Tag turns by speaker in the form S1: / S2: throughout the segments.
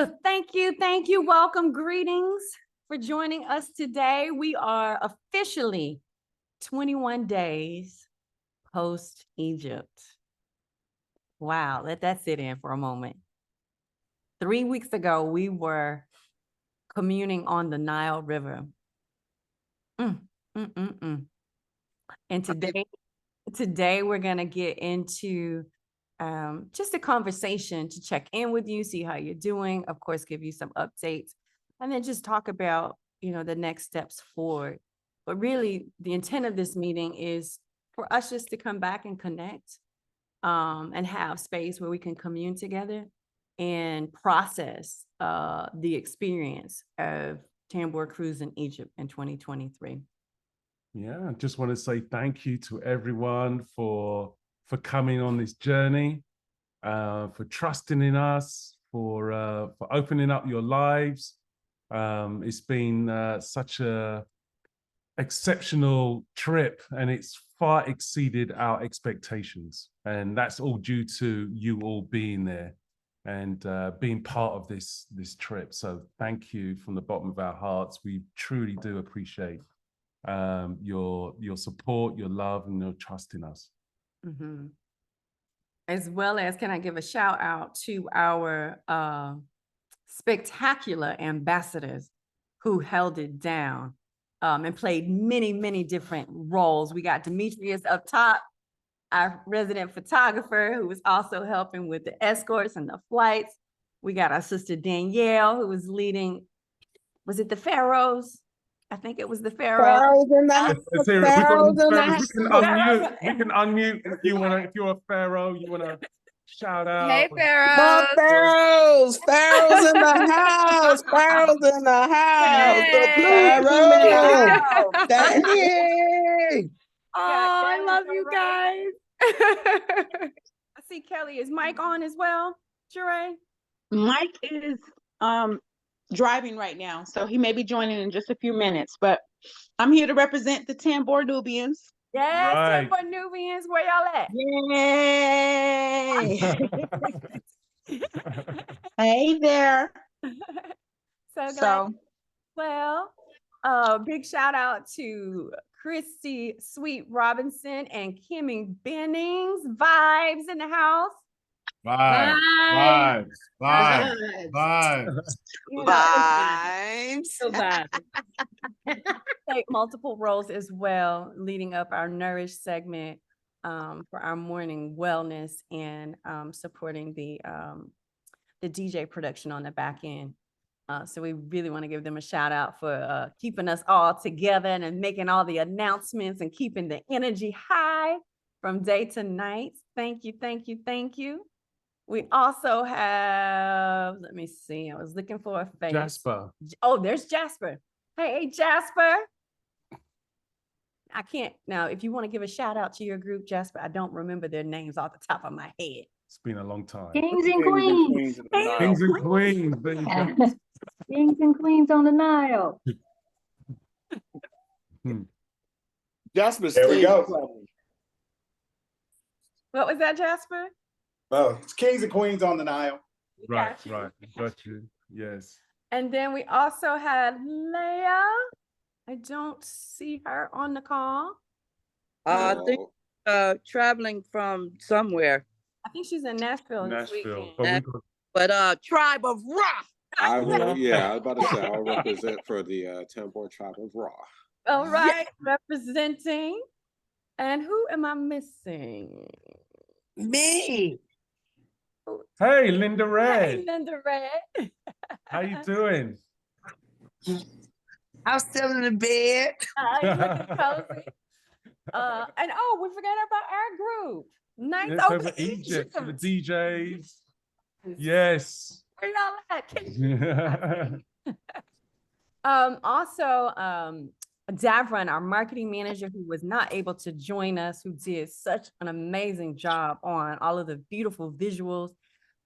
S1: So thank you. Welcome, greetings for joining us today. We are officially 21 days post Egypt. Wow, let that sit in for a moment. 3 weeks ago, we were communing on the Nile River. And today we're gonna get into just a conversation to check in with you, see how you're doing, of course, give you some updates, and then just talk about, the next steps forward. But really, the intent of this meeting is for us just to come back and connect and have space where we can commune together and process the experience of Tambor Cruise in Egypt in 2023.
S2: Yeah, I just want to say thank you to everyone for coming on this journey, for trusting in us, for opening up your lives. It's been such a exceptional trip, and it's far exceeded our expectations. And that's all due to you all being there and being part of this trip. So thank you from the bottom of our hearts. We truly do appreciate your support, your love, and your trust in us.
S1: Mm-hmm. As well as, can I give a shout out to our spectacular ambassadors who held it down and played many, many different roles. We got Demetrius up top, our resident photographer, who was also helping with the escorts and the flights. We got our sister Danielle, who was leading, was it the Pharaohs? I think it was the Pharaohs.
S2: We can unmute if you want to. If you're a Pharaoh, you want to shout out.
S3: Hey, Pharaohs!
S4: Pharaohs in the house! Pharaohs in the house!
S3: Hey.
S4: The Pharaoh! Danny!
S1: Oh, I love you guys. I see Kelly. Is Mike on as well, Sheree?
S5: Mike is driving right now, so he may be joining in just a few minutes, but I'm here to represent the Tambor Nubians.
S1: Yes,
S2: Right.
S1: Tambor Nubians, where y'all at?
S5: Yay! Hey there.
S1: So glad.
S5: So
S1: Well, big shout out to Christy Sweet Robinson and Kimmy Bennings. Vibes in the house.
S2: Vibes.
S1: So vibes. Take multiple roles as well, leading up our Nourish segment for our morning wellness and supporting the DJ production on the back end. So we really want to give them a shout out for keeping us all together and making all the announcements and keeping the energy high from day to night. Thank you. We also have, let me see, I was looking for a face.
S2: Jasper.
S1: Oh, there's Jasper. Hey, Jasper. I can't, now, if you want to give a shout out to your group, Jasper, I don't remember their names off the top of my head.
S2: It's been a long time.
S3: Kings and queens.
S2: Kings and queens. There you go.
S3: Kings and queens on the Nile.
S4: Jasper's
S6: There we go.
S1: What was that, Jasper?
S6: Oh, it's Kings and Queens on the Nile.
S2: Right. Got you. Yes.
S1: And then we also had Leah. I don't see her on the call.
S7: I think traveling from somewhere.
S1: I think she's in Nashville.
S2: Nashville.
S7: But Tribe of Ra.
S4: I was about to say, I'll represent for the Tambor Tribe of Ra.
S1: All right, representing. And who am I missing?
S4: Me.
S2: Hey, Linda Red.
S1: Hey, Linda Red.
S2: How you doing?
S4: I'm still in the bed.
S1: Cozy. And we forgot about our group. Nights
S2: Yes,
S1: over
S2: over Egypt for the
S1: Egypt.
S2: DJs. Yes.
S1: Where y'all at? Also, Davron, our marketing manager, who was not able to join us, who did such an amazing job on all of the beautiful visuals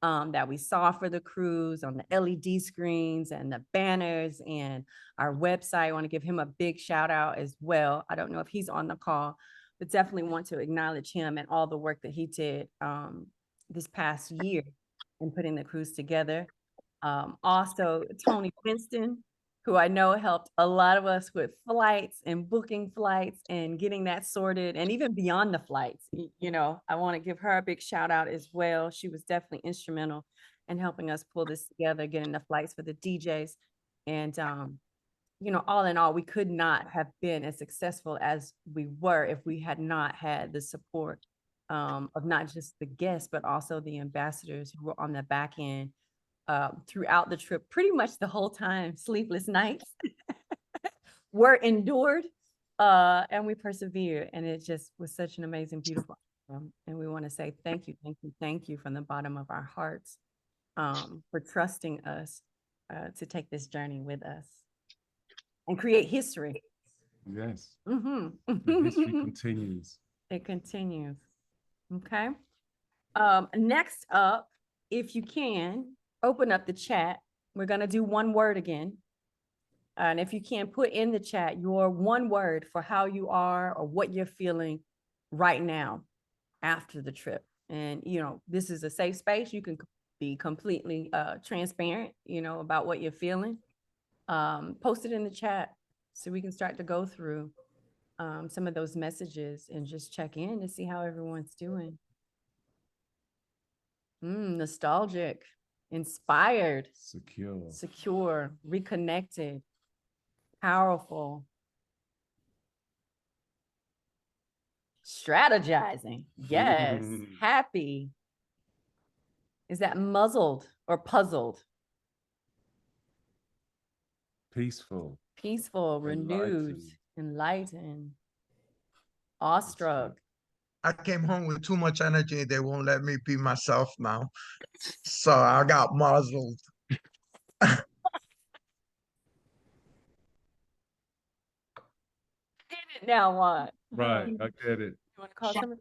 S1: that we saw for the cruise on the LED screens and the banners and our website. I want to give him a big shout out as well. I don't know if he's on the call, but definitely want to acknowledge him and all the work that he did this past year in putting the cruise together. Also Tony Winston, who I know helped a lot of us with flights and booking flights and getting that sorted, and even beyond the flights. You know, I want to give her a big shout out as well. She was definitely instrumental in helping us pull this together, getting the flights for the DJs. And you know, all in all, we could not have been as successful as we were if we had not had the support of not just the guests, but also the ambassadors who were on the back end throughout the trip, pretty much the whole time. Sleepless nights were endured, and we persevered. And it just was such an amazing, beautiful outcome. And we want to say thank you, thank you, thank you from the bottom of our hearts for trusting us to take this journey with us and create history.
S2: Yes.
S1: Mm-hmm.
S2: The history continues.
S1: It continues. Okay. Next up, if you can, open up the chat. We're going to do one word again. And if you can, put in the chat your one word for how you are or what you're feeling right now after the trip. And, you know, this is a safe space. You can be completely transparent, you know, about what you're feeling. Post it in the chat so we can start to go through some of those messages and just check in to see how everyone's doing. Nostalgic, inspired, secure, reconnected, powerful, strategizing. Yes. Happy. Is that muzzled or puzzled?
S2: Peaceful.
S1: Peaceful, renewed, enlightened, awestruck.
S8: I came home with too much energy. They won't let me be myself now. So I got muzzled.
S1: Now what?
S2: Right, I get it.
S1: You want to call someone?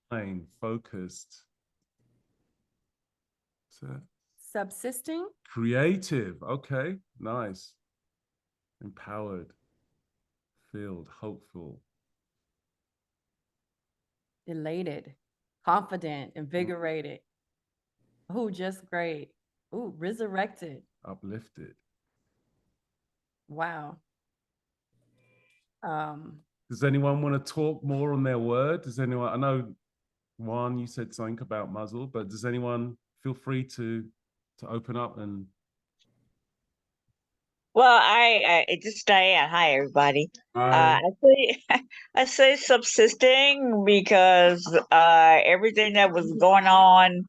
S2: Plain, focused.
S1: Subsisting.
S2: Creative. Okay, nice. Empowered. Filled, hopeful.
S1: Elated, confident, invigorated. Oh, just great. Oh, resurrected.
S2: Uplifted.
S1: Wow.
S2: Does anyone want to talk more on their word? Does anyone, I know Juan, you said something about muzzle, but does anyone feel free to open up and
S9: Well, I just Diane. Hi, everybody.
S2: Hi.
S9: I say subsisting because everything that was going on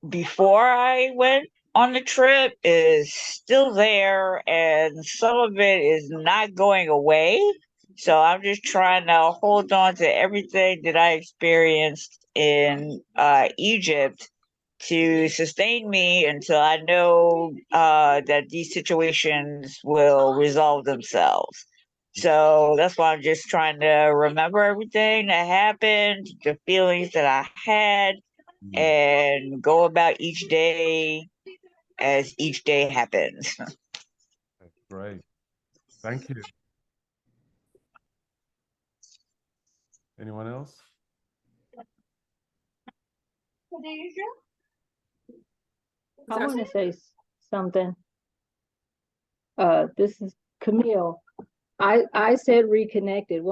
S9: before I went on the trip is still there, and some of it is not going away. So I'm just trying to hold on to everything that I experienced in Egypt to sustain me until I know that these situations will resolve themselves. So that's why I'm just trying to remember everything that happened, the feelings that I had, and go about each day as each day happens.
S2: Great. Thank you. Anyone else?
S3: I want to say something. This is Camille. I said reconnected.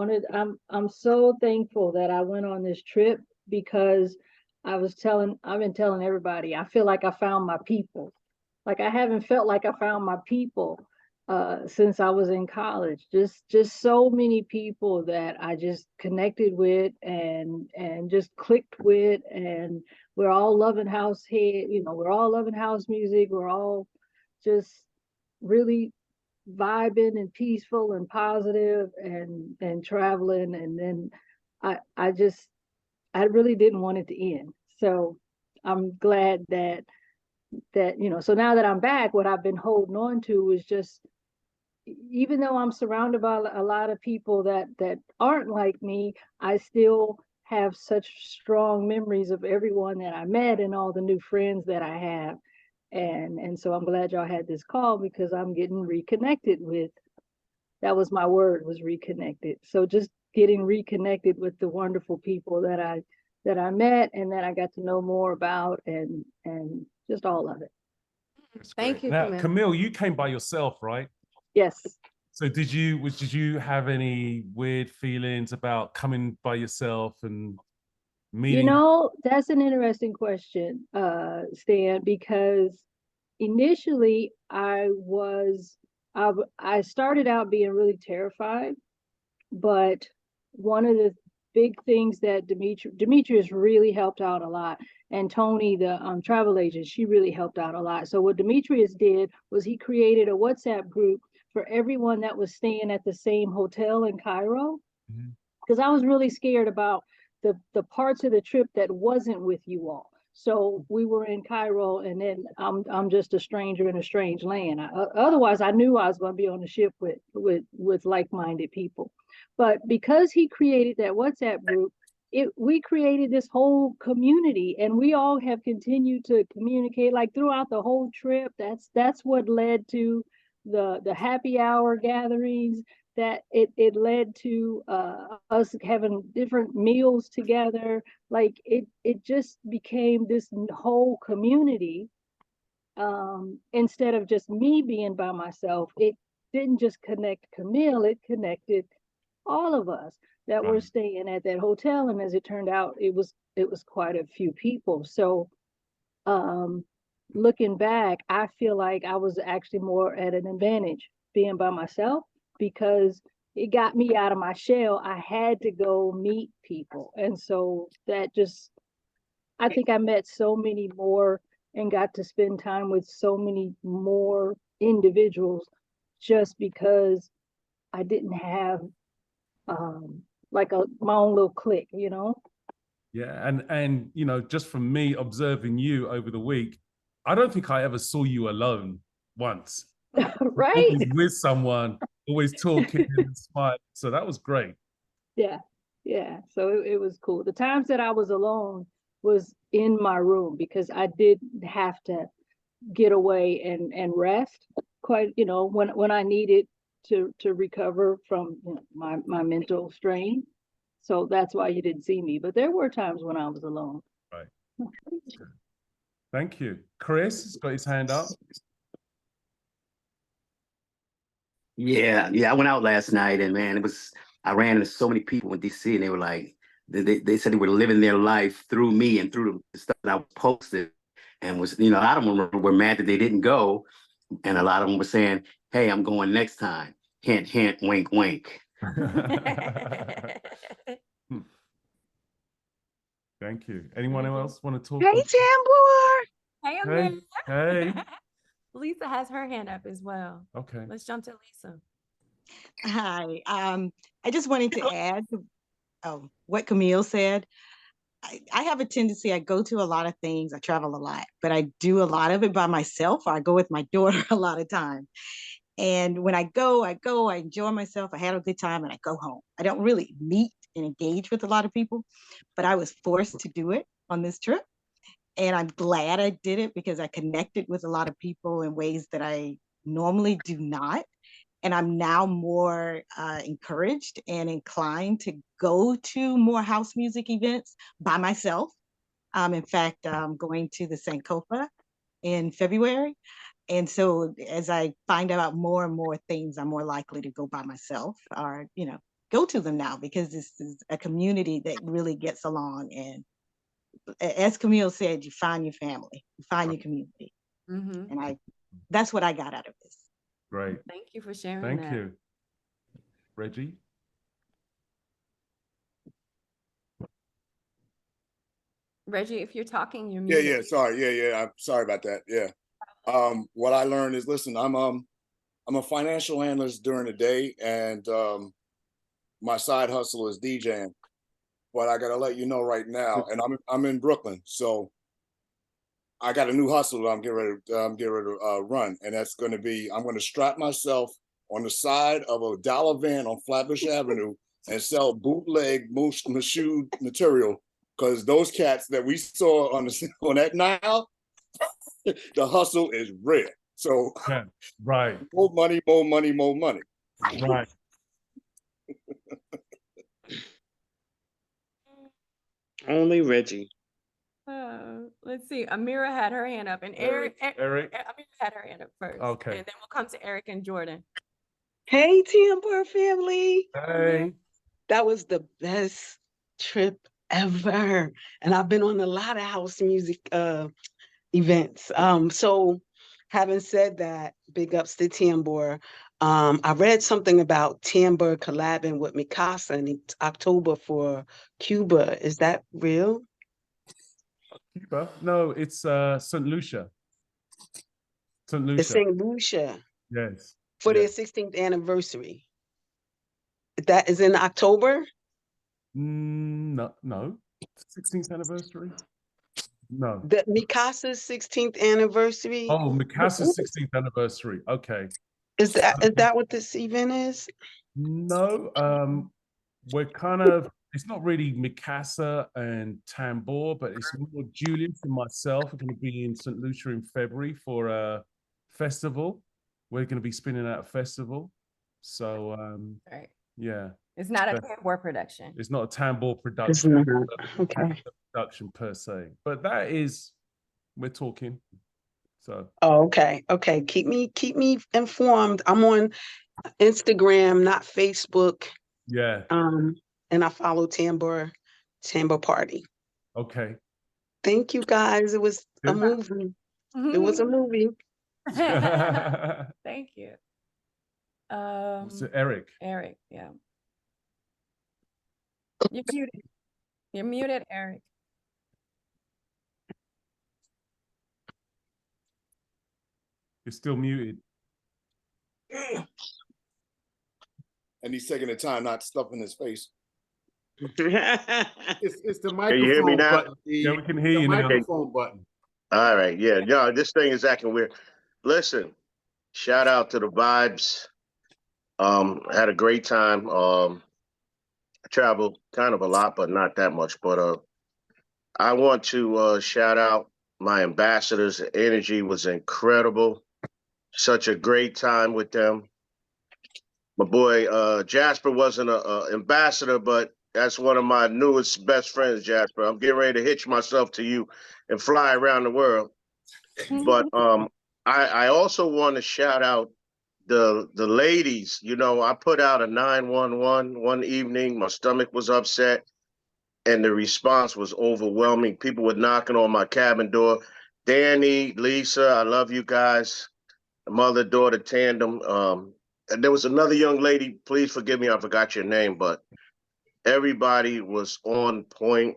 S3: I'm so thankful that I went on this trip because I've been telling everybody, I feel like I found my people. Like I haven't felt like I found my people since I was in college. Just so many people that I just connected with and just clicked with, and we're all loving house here. You know, we're all loving house music. We're all just really vibing and peaceful and positive and traveling. And then I really didn't want it to end. So I'm glad that you know, so now that I'm back, what I've been holding on to is just, even though I'm surrounded by a lot of people that aren't like me, I still have such strong memories of everyone that I met and all the new friends that I have. And so I'm glad y'all had this call because I'm getting reconnected with, that was my word, was reconnected. So just getting reconnected with the wonderful people that that I met and that I got to know more about, and just all of it.
S2: That's
S1: Thank
S2: great.
S1: you,
S2: Now,
S1: Camille.
S2: Camille, you came by yourself, right?
S3: Yes.
S2: So did you have any weird feelings about coming by yourself and meeting?
S3: That's an interesting question, Stan, because initially I started out being really terrified, but one of the big things that Demetrius really helped out a lot, and Tony, the travel agent, she really helped out a lot. So what Demetrius did was he created a WhatsApp group for everyone that was staying at the same hotel in Cairo, because I was really scared about the parts of the trip that wasn't with you all. So we were in Cairo, and then I'm just a stranger in a strange land. Otherwise, I knew I was going to be on the ship with like-minded people. But because he created that WhatsApp group, we created this whole community, and we all have continued to communicate like throughout the whole trip. That's what led to the happy hour gatherings, that it led to us having different meals together. Like it just became this whole community, instead of just me being by myself. It didn't just connect Camille, it connected all of us that were staying at that hotel. And as it turned out, it was quite a few people. So looking back, I feel like I was actually more at an advantage being by myself, because it got me out of my shell. I had to go meet people. And so I think I met so many more and got to spend time with so many more individuals, just because I didn't have like my own little clique,
S2: Yeah, and just from me observing you over the week, I don't think I ever saw you alone once.
S3: Right?
S2: Always with someone, always talking and smiling. So that was great.
S3: Yeah. So it was cool. The times that I was alone was in my room, because I did have to get away and rest quite, when I needed to recover from my mental strain. So that's why you didn't see me. But there were times when I was alone.
S2: Right. Thank you. Chris has got his hand up.
S10: Yeah, I went out last night, and man, I ran into so many people in DC, and they were like, they said they were living their life through me and through the stuff that I posted, and was, a lot of them were mad that they didn't go, and a lot of them were saying, "Hey, I'm going next time." Hint, hint, wink, wink.
S2: Thank you. Anyone else want to talk?
S5: Hey, Tambor.
S1: Hey,
S2: Hey,
S1: Amanda.
S2: hey.
S1: Lisa has her hand up as well.
S2: Okay.
S1: Let's jump to Lisa.
S11: Hi. I just wanted to add to what Camille said. I have a tendency, I go to a lot of things, I travel a lot, but I do a lot of it by myself, or I go with my daughter a lot of time. And when I go, I enjoy myself, I have a good time, and I go home. I don't really meet and engage with a lot of people, but I was forced to do it on this trip. And I'm glad I did it, because I connected with a lot of people in ways that I normally do not. And I'm now more encouraged and inclined to go to more house music events by myself. In fact, I'm going to the Sankofa in February. And so as I find out more and more things, I'm more likely to go by myself, or, go to them now, because this is a community that really gets along. And as Camille said, you find your family, you find your community. And that's what I got out of this.
S2: Great.
S1: Thank you for sharing
S2: Thank
S1: that.
S2: you. Reggie?
S1: Reggie, if you're talking, you're
S6: Yeah,
S1: muted.
S6: sorry. Yeah. I'm sorry about that. Yeah. What I learned is, listen, I'm a financial analyst during the day, and my side hustle is DJing. But I gotta let you know right now, and I'm in Brooklyn, so I got a new hustle that I'm getting ready to run, and that's going to be, I'm going to strap myself on the side of a dollar van on Flatbush Avenue and sell bootleg Mushu material, because those cats that we saw on that Nile, the hustle is real. So
S2: yeah, right.
S6: More money, more money, more money.
S2: Right.
S4: Only Reggie.
S1: Let's see. Amira had her hand up, and
S2: Eric.
S1: Amira had her hand up first.
S2: Okay.
S1: And then we'll come to Eric and Jordan.
S12: Hey, Tambor family.
S2: Hey.
S12: That was the best trip ever. And I've been on a lot of house music events. So having said that, big ups to Tambor. I read something about Tambor collabing with Mikasa in October for Cuba. Is that real?
S2: Cuba? No, it's St. Lucia. St. Lucia.
S12: It's St. Lucia
S2: Yes.
S12: for their 16th anniversary. That is in October?
S2: No. 16th anniversary? No.
S12: The Mikasa's 16th anniversary?
S2: Oh, Mikasa's 16th anniversary. Okay.
S12: Is that what this event is?
S2: No, we're kind of, it's not really Mikasa and Tambor, but it's more Julius and myself are going to be in St. Lucia in February for a festival. We're going to be spinning out a festival. So,
S1: Right.
S2: yeah.
S1: It's not a Tambor production.
S2: It's not a Tambor production.
S12: It's not. Okay.
S2: Production per se. But that is, we're talking. So.
S12: Oh, okay. Okay. Keep me informed. I'm on Instagram, not Facebook.
S2: Yeah.
S12: And I follow Tambor Party.
S2: Okay.
S12: Thank you guys. It was a movie. It was a movie.
S1: Thank you.
S2: So Eric.
S1: Eric, yeah. You're muted. You're muted, Eric.
S2: You're still muted.
S6: And he's taking the time not stuffing his face.
S13: It's the microphone
S14: Can you hear me now?
S13: button.
S2: Yeah, we can hear you now.
S13: Microphone button.
S14: All right, yeah, no, this thing is acting weird. Listen, shout out to the vibes. Had a great time. I traveled kind of a lot, but not that much. But I want to shout out my ambassadors. The energy was incredible. Such a great time with them. My boy Jasper wasn't an ambassador, but that's one of my newest best friends, Jasper. I'm getting ready to hitch myself to you and fly around the world. But I also want to shout out the ladies. You know, I put out a 911 one evening. My stomach was upset, and the response was overwhelming. People were knocking on my cabin door. Danny, Lisa, I love you guys. Mother-daughter tandem. And there was another young lady, please forgive me, I forgot your name, but everybody was on point,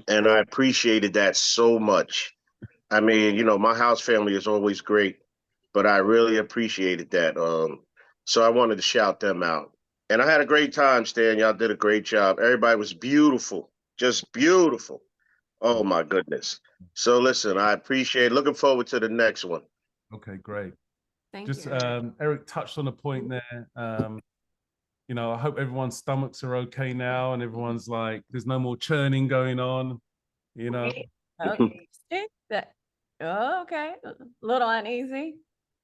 S14: and I appreciated that so much. I mean, you know, my house family is always great, but I really appreciated that. So I wanted to shout them out. And I had a great time, Stan. Y'all did a great job. Everybody was beautiful, just beautiful. Oh, my goodness. So listen, I appreciate it. Looking forward to the next one.
S2: Okay, great.
S1: Thank
S2: Just
S1: you.
S2: Eric touched on a point there. You know, I hope everyone's stomachs are okay now, and everyone's like, there's no more churning going on. You know.
S1: Okay. Oh, okay. A little uneasy.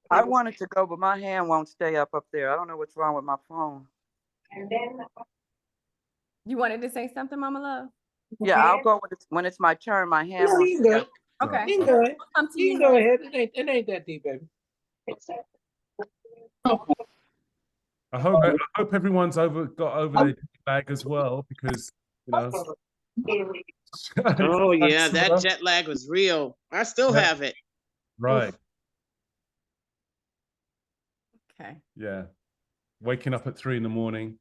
S7: I wanted to go, but my hand won't stay up there. I don't know what's wrong with my phone.
S1: You wanted to say something, Mama Love?
S7: Yeah, I'll go when it's my turn. My hand
S13: No,
S7: won't
S13: you can
S7: stay
S13: go.
S7: up.
S1: Okay.
S13: You can go ahead.
S1: Come to
S13: You
S1: you
S13: can go
S1: next.
S13: ahead. It ain't that deep, baby.
S2: I hope everyone's got over their bag as well, because you know.
S4: Oh yeah, that jet lag was real. I still have it.
S2: Right.
S1: Okay.
S2: Yeah. Waking up at 3 in the morning.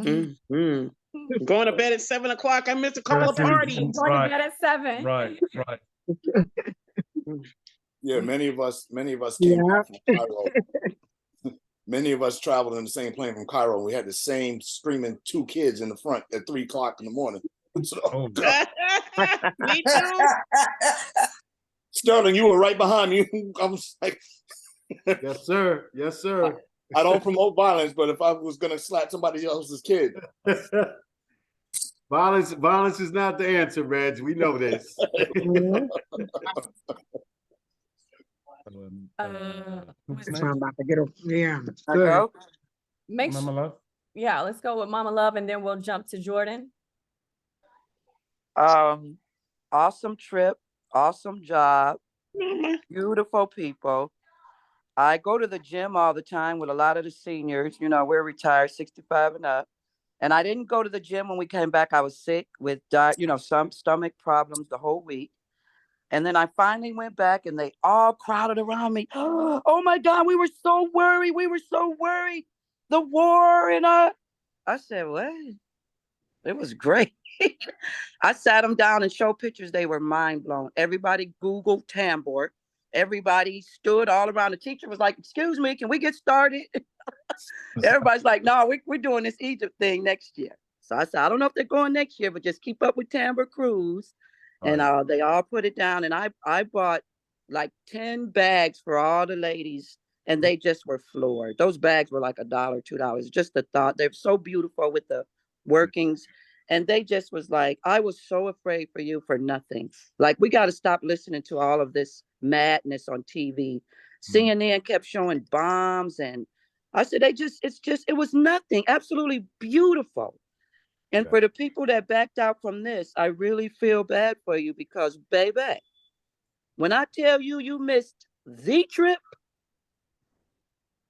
S4: Mm-hmm. Going to bed at 7 o'clock. I missed a call a party.
S1: Going to bed at 7.
S2: Right.
S6: Yeah, many of us came back from Cairo. Many of us traveled in the same plane from Cairo. We had the same screaming 2 kids in the front at 3 o'clock in the morning. So,
S4: Me too.
S6: Sterling, you were right behind me. I was like,
S13: Yes, sir. Yes, sir.
S6: I don't promote violence, but if I was gonna slap somebody else's kid,
S13: Violence is not the answer, Reg. We know this.
S2: Who's
S11: I'm about to get yeah.
S7: I go?
S1: Make
S2: Mama
S1: sure,
S2: Love?
S1: yeah, let's go with Mama Love, and then we'll jump to Jordan.
S7: Awesome trip, awesome job, beautiful people. I go to the gym all the time with a lot of the seniors. You know, we're retired, 65 and up. And I didn't go to the gym when we came back. I was sick with, some stomach problems the whole week. And then I finally went back and they all crowded around me. Oh my God, we were so worried. We were so worried. The war and I said, what? It was great. I sat them down and showed pictures. They were mind blown. Everybody Googled Tambor. Everybody stood all around. The teacher was like, excuse me, can we get started? Everybody's like, no, we're doing this Egypt thing next year. So I said, I don't know if they're going next year, but just keep up with Tambor Cruise. And they all put it down. And I bought like 10 bags for all the ladies. And they just were floored. Those bags were like $1, $2. Just the thought. They're so beautiful with the workings. And they just was like, I was so afraid for you for nothing. Like, we got to stop listening to all of this madness on TV. CNN kept showing bombs. And I said, it was nothing. Absolutely beautiful. And for the people that backed out from this, I really feel bad for you because, baby, when I tell you you missed the trip,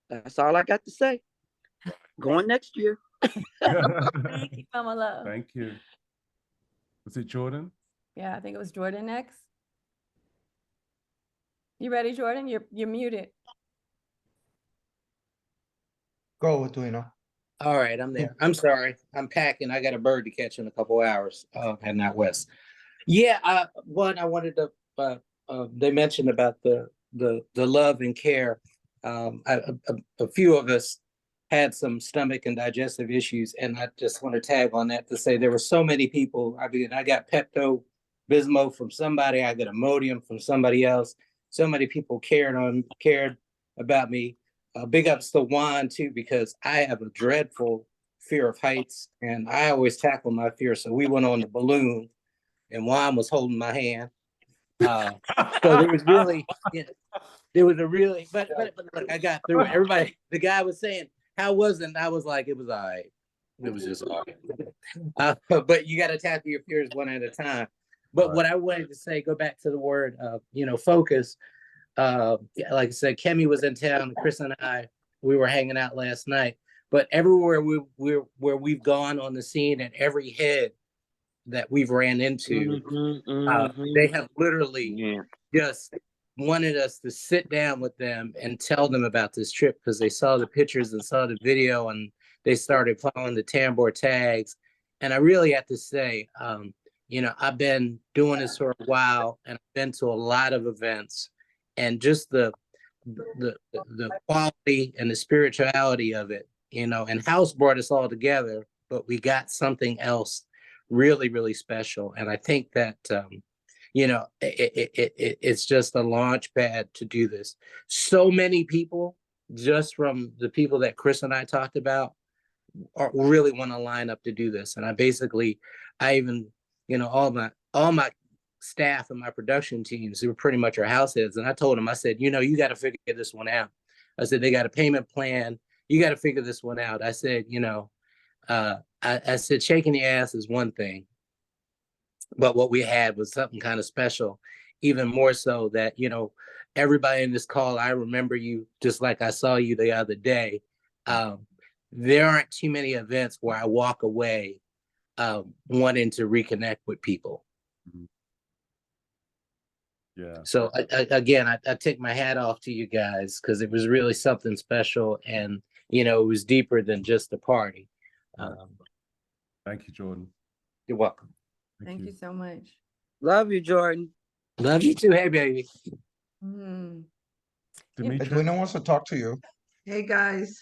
S7: that's all I got to say. Going next year.
S1: Thank you, Mama Love.
S2: Thank you. Was it Jordan?
S1: Yeah, I think it was Jordan next. You ready, Jordan? You're muted.
S8: Go, Twino.
S15: All right, I'm there. I'm sorry. I'm packing. I got a bird to catch in a couple hours. Heading out west. Yeah, one I wanted to. They mentioned about the love and care. A few of us had some stomach and digestive issues, and I just want to tag on that to say there were so many people. I mean, I got Pepto Bismol from somebody. I got Imodium from somebody else. So many people cared about me. Big ups to Juan too, because I have a dreadful fear of heights, and I always tackle my fear. So we went on the balloon, and Juan was holding my hand. So there was really, there was a really, but look, I got through it. Everybody, the guy was saying, "How was it?" And I was like, "It was all right. It was just all right." But you got to tackle your fears one at a time. But what I wanted to say, go back to the word, focus. Like I said, Kemi was in town. Chris and I, we were hanging out last night. But everywhere where we've gone on the scene, and every head that we've ran into, they have literally just wanted us to sit down with them and tell them about this trip because they saw the pictures and saw the video, and they started following the Tambor tags. And I really have to say, I've been doing this for a while, and I've been to a lot of events. And just the quality and the spirituality of it, and House brought us all together, but we got something else really, really special. And I think that, it's just a launch pad to do this. So many people, just from the people that Chris and I talked about, really want to line up to do this. And I even, all my staff and my production teams, who were pretty much our house heads. And I told them, I said, you got to figure this one out. I said, they got a payment plan. You got to figure this one out. I said, I said, shaking the ass is one thing, but what we had was something kind of special, even more so that, everybody in this call, I remember you just like I saw you the other day. There aren't too many events where I walk away wanting to reconnect with people.
S2: Yeah.
S15: So I take my hat off to you guys because it was really something special, and it was deeper than just a party.
S2: Thank you, Jordan.
S15: You're welcome.
S1: Thank you so much.
S7: Love you, Jordan.
S15: Love you too. Hey, baby.
S8: Edwina wants to talk to you.
S16: Hey guys,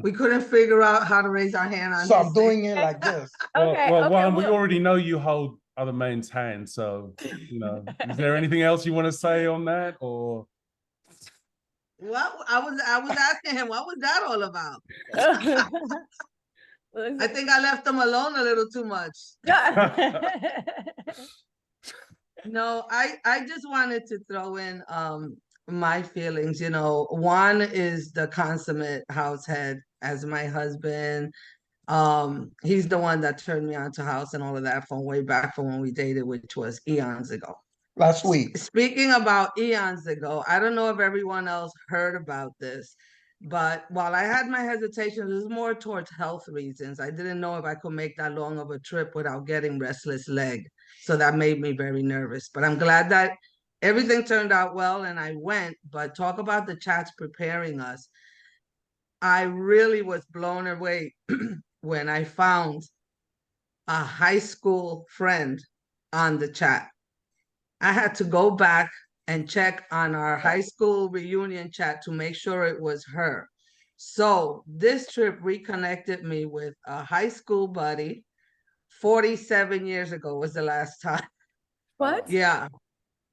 S16: we couldn't figure out how to raise our hand on.
S8: So I'm doing it like this.
S2: Juan, we already know you hold other men's hands, so is there anything else you want to say on that, or?
S16: Well, I was asking him, what was that all about? I think I left him alone a little too much. No, I just wanted to throw in my feelings. Juan is the consummate house head as my husband. He's the one that turned me on to house and all of that from way back from when we dated, which was eons ago.
S8: Last week.
S16: Speaking about eons ago, I don't know if everyone else heard about this, but while I had my hesitations, it was more towards health reasons. I didn't know if I could make that long of a trip without getting restless leg. So that made me very nervous. But I'm glad that everything turned out well and I went. But talk about the chats preparing us. I really was blown away when I found a high school friend on the chat. I had to go back and check on our high school reunion chat to make sure it was her. So this trip reconnected me with a high school buddy. 47 years ago was the last time.
S1: What?
S16: Yeah.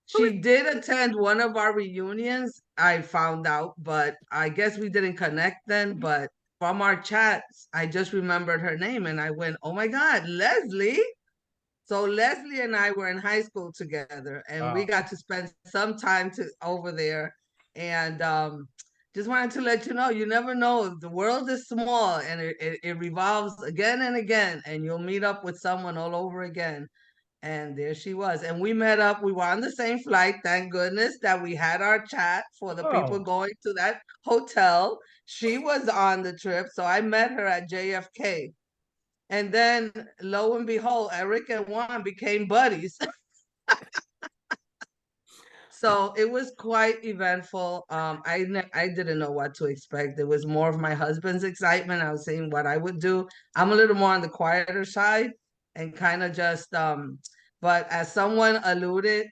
S16: She did attend one of our reunions, I found out, but I guess we didn't connect then. But from our chats, I just remembered her name and I went, oh my God, Leslie. So Leslie and I were in high school together, and we got to spend some time over there. And just wanted to let you know, you never know. The world is small, and it revolves again and again, and you'll meet up with someone all over again. And there she was. And we met up. We were on the same flight. Thank goodness that we had our chat for the people going to that hotel. She was on the trip, so I met her at JFK. And then, lo and behold, Eric and Juan became buddies. So it was quite eventful. I didn't know what to expect. It was more of my husband's excitement. I was saying what I would do. I'm a little more on the quieter side and kind of just, but as someone alluded,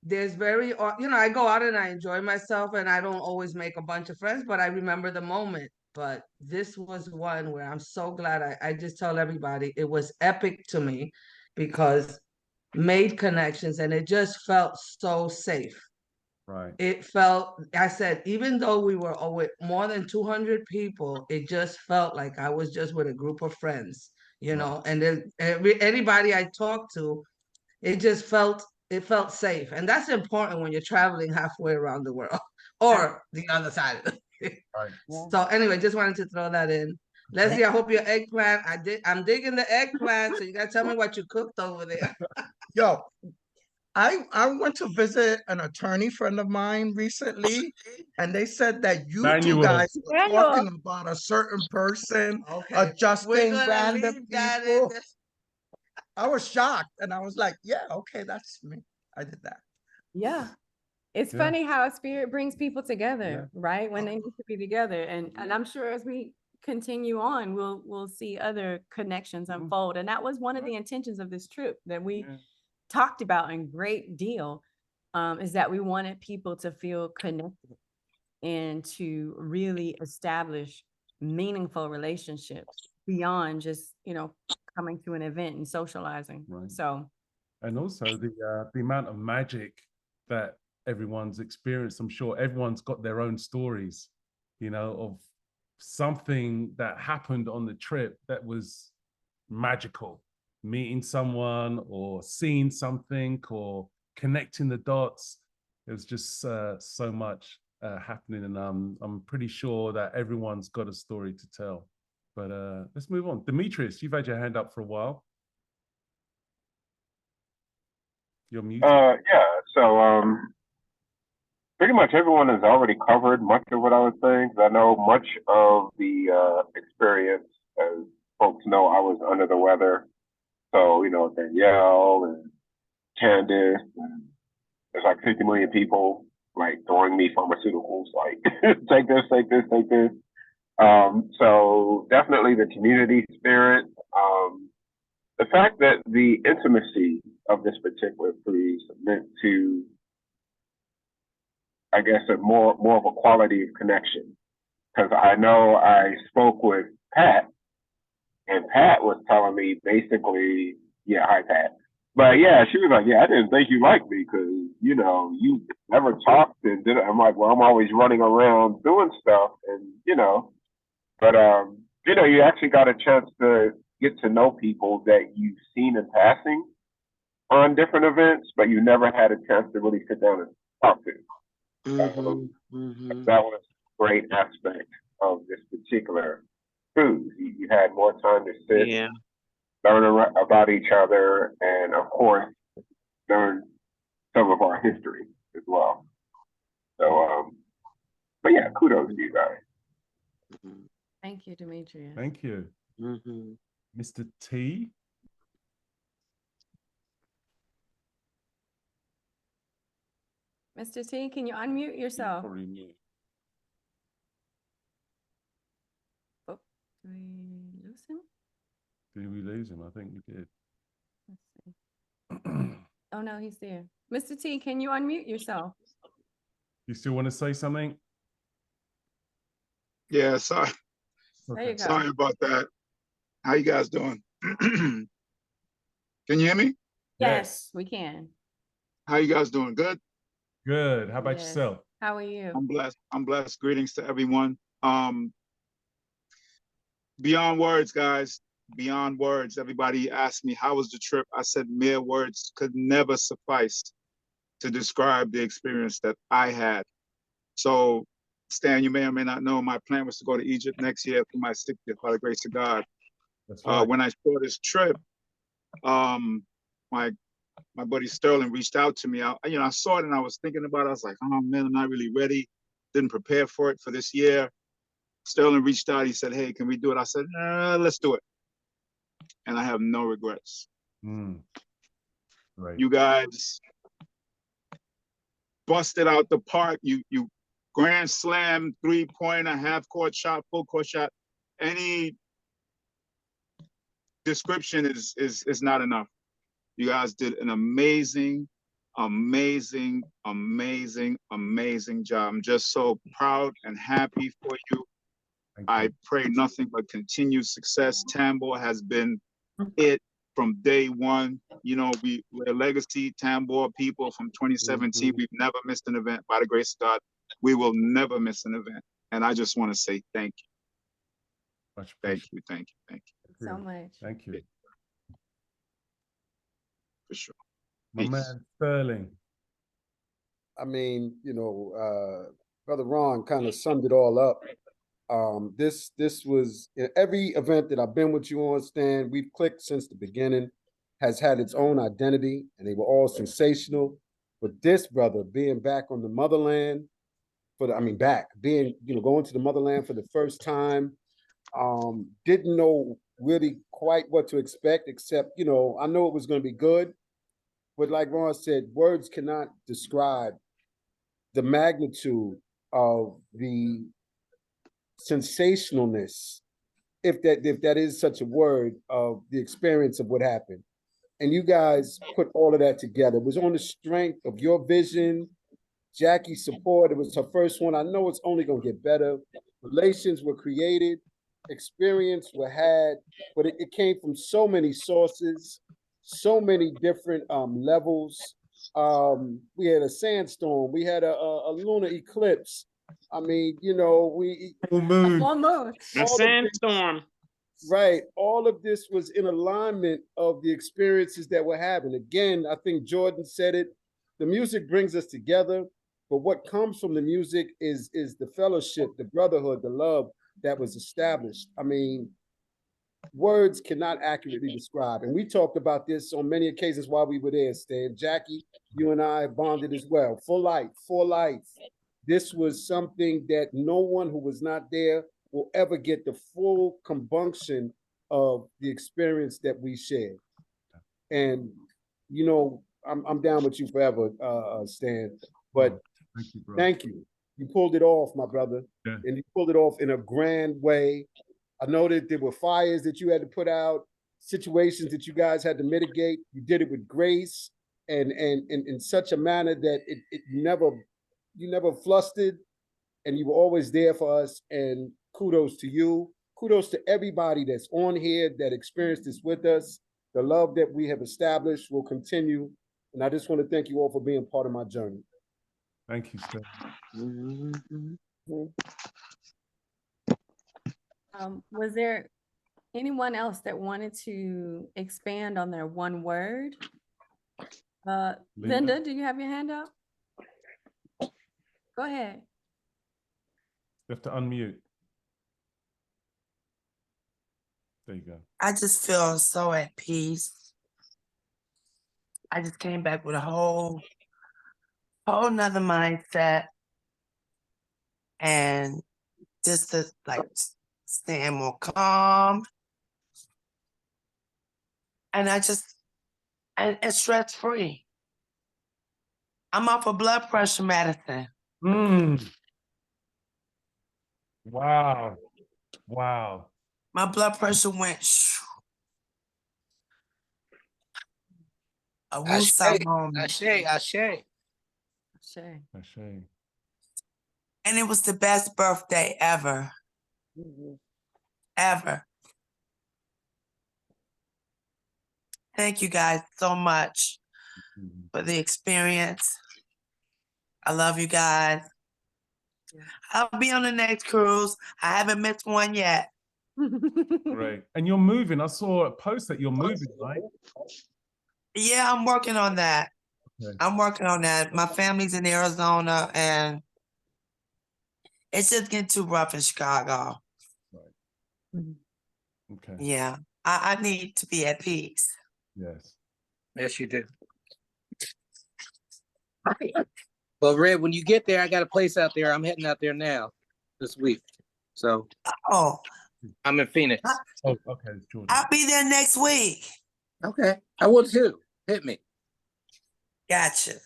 S16: there's I go out and I enjoy myself and I don't always make a bunch of friends, but I remember the moment. But this was one where I'm so glad I just tell everybody it was epic to me because made connections and it just felt so safe.
S2: Right.
S16: It felt, I said, even though we were with more than 200 people, it just felt like I was just with a group of friends, and then anybody I talked to, it felt safe. And that's important when you're traveling halfway around the world or the other side of it.
S2: Right.
S16: So anyway, just wanted to throw that in. Leslie, I hope your eggplant, I'm digging the eggplant, so you gotta tell me what you cooked over there.
S8: Yo, I went to visit an attorney friend of mine recently, and they said that you two guys were talking about a certain person adjusting random people. I was shocked, and I was like, "Yeah, okay, that's me. I did that."
S1: Yeah. It's funny how a spirit brings people together, right? When they need to be together. And I'm sure as we continue on, we'll see other connections unfold. And that was one of the intentions of this trip that we talked about in great deal, is that we wanted people to feel connected and to really establish meaningful relationships beyond just, coming to an event and socializing.
S2: Right.
S1: So,
S2: and also the amount of magic that everyone's experienced. I'm sure everyone's got their own stories, of something that happened on the trip that was magical, meeting someone or seeing something or connecting the dots. It was just so much happening, and I'm pretty sure that everyone's got a story to tell. But let's move on. Demetrius, you've had your hand up for a while. You're muted.
S17: Yeah. So pretty much everyone has already covered much of what I was saying. I know much of the experience, as folks know, I was under the weather. So, Danielle and Candace, and there's like 50 million people like throwing me pharmaceuticals, like take this, take this, take this. So definitely the community spirit. The fact that the intimacy of this particular cruise meant to, I guess, more of a quality of connection. Because I know I spoke with Pat, and Pat was telling me basically, hi Pat. But yeah, she was like, I didn't think you liked me because, you never talked and did it. I'm like, well, I'm always running around doing stuff and, but, you actually got a chance to get to know people that you've seen in passing on different events, but you never had a chance to really sit down and talk to. That was a great aspect of this particular cruise. You had more time to sit,
S4: Yeah.
S17: learn about each other, and of course, learn some of our history as well. So, but yeah, kudos to you guys.
S1: Thank you, Demetrius.
S2: Thank you.
S4: Mm-hmm.
S2: Mr. T.
S1: Mr. T, can you unmute yourself?
S2: Probably me.
S1: Oh, did we lose him?
S2: Did we lose him? I think we did.
S1: Let's see. Oh, no, he's there. Mr. T, can you unmute yourself?
S2: You still want to say something?
S18: Yeah, sorry.
S1: There you go.
S18: Sorry about that. How you guys doing? Can you hear me?
S1: Yes, we can.
S18: How you guys doing? Good?
S2: Good. How about
S1: Yes.
S2: yourself?
S1: How are you?
S18: I'm blessed. I'm blessed. Greetings to everyone. Beyond words, guys. Beyond words. Everybody asked me, how was the trip? I said mere words could never suffice to describe the experience that I had. So, Stan, you may or may not know, my plan was to go to Egypt next year for my 60th, by the grace of God.
S2: That's right.
S18: When I saw this trip, my buddy Sterling reached out to me. I saw it and I was thinking about it. I was like, oh man, I'm not really ready. Didn't prepare for it for this year. Sterling reached out. He said, hey, can we do it? I said, let's do it. And I have no regrets.
S2: Right.
S18: You guys busted out the park. You grand slam, 3-pointer, half court shot, full court shot. Any description is not enough. You guys did an amazing job. I'm just so proud and happy for you. I pray nothing but continued success. Tambor has been it from day one. You know, we're legacy Tambor people from 2017. We've never missed an event. By the grace of God, we will never miss an event. And I just want to say thank you. Thank you.
S1: So much.
S2: Thank you.
S18: For sure.
S2: My man Sterling.
S19: I mean, Brother Ron kind of summed it all up. This was every event that I've been with you on, Stan, we've clicked since the beginning, has had its own identity, and they were all sensational. But this, brother, being back on the motherland going to the motherland for the first time, didn't know really quite what to expect, except, I know it was going to be good. But like Ron said, words cannot describe the magnitude of the sensationalness, if that is such a word, of the experience of what happened. And you guys put all of that together. It was on the strength of your vision, Jackie's support. It was her first one. I know it's only going to get better. Relations were created, experience were had, but it came from so many sources, so many different levels. We had a sandstorm. We had a lunar eclipse. I mean,
S2: full moon.
S4: A sandstorm.
S19: Right. All of this was in alignment of the experiences that were happening. Again, I think Jordan said it. The music brings us together, but what comes from the music is the fellowship, the brotherhood, the love that was established. I mean, words cannot accurately describe. And we talked about this on many occasions while we were there, Stan. Jackie, you and I bonded as well. For life. This was something that no one who was not there will ever get the full compunction of the experience that we shared. And, I'm down with you forever, Stan. But
S2: thank you, bro.
S19: Thank you. You pulled it off, my brother.
S2: Yeah.
S19: And you pulled it off in a grand way. I know that there were fires that you had to put out, situations that you guys had to mitigate. You did it with grace and in such a manner that you never flustered, and you were always there for us. And kudos to you. Kudos to everybody that's on here that experienced this with us. The love that we have established will continue. And I just want to thank you all for being part of my journey.
S2: Thank you, Stan.
S1: Was there anyone else that wanted to expand on their one word? Linda, do you have your hand up? Go ahead.
S2: You have to unmute. There you go.
S20: I just feel so at peace. I just came back with a whole nother mindset, and just to like staying more calm, and and stress free. I'm off of blood pressure medicine.
S2: Wow. Wow.
S20: My blood pressure went a woosah moment.
S15: Ashe.
S20: And it was the best birthday ever. Ever. Thank you guys so much for the experience. I love you guys. I'll be on the next cruise. I haven't missed one yet.
S2: Great. And you're moving. I saw a post that you're moving, right?
S20: Yeah, I'm working on that.
S2: Okay.
S20: I'm working on that. My family's in Arizona, and it's just getting too rough in Chicago.
S2: Okay.
S20: Yeah, I need to be at peace.
S2: Yes.
S15: Yes, you do. Well, Red, when you get there, I got a place out there. I'm heading out there now this week. So I'm in Phoenix.
S2: Oh, okay, Jordan.
S20: I'll be there next week.
S15: Okay. I will too. Hit me.
S20: Gotcha.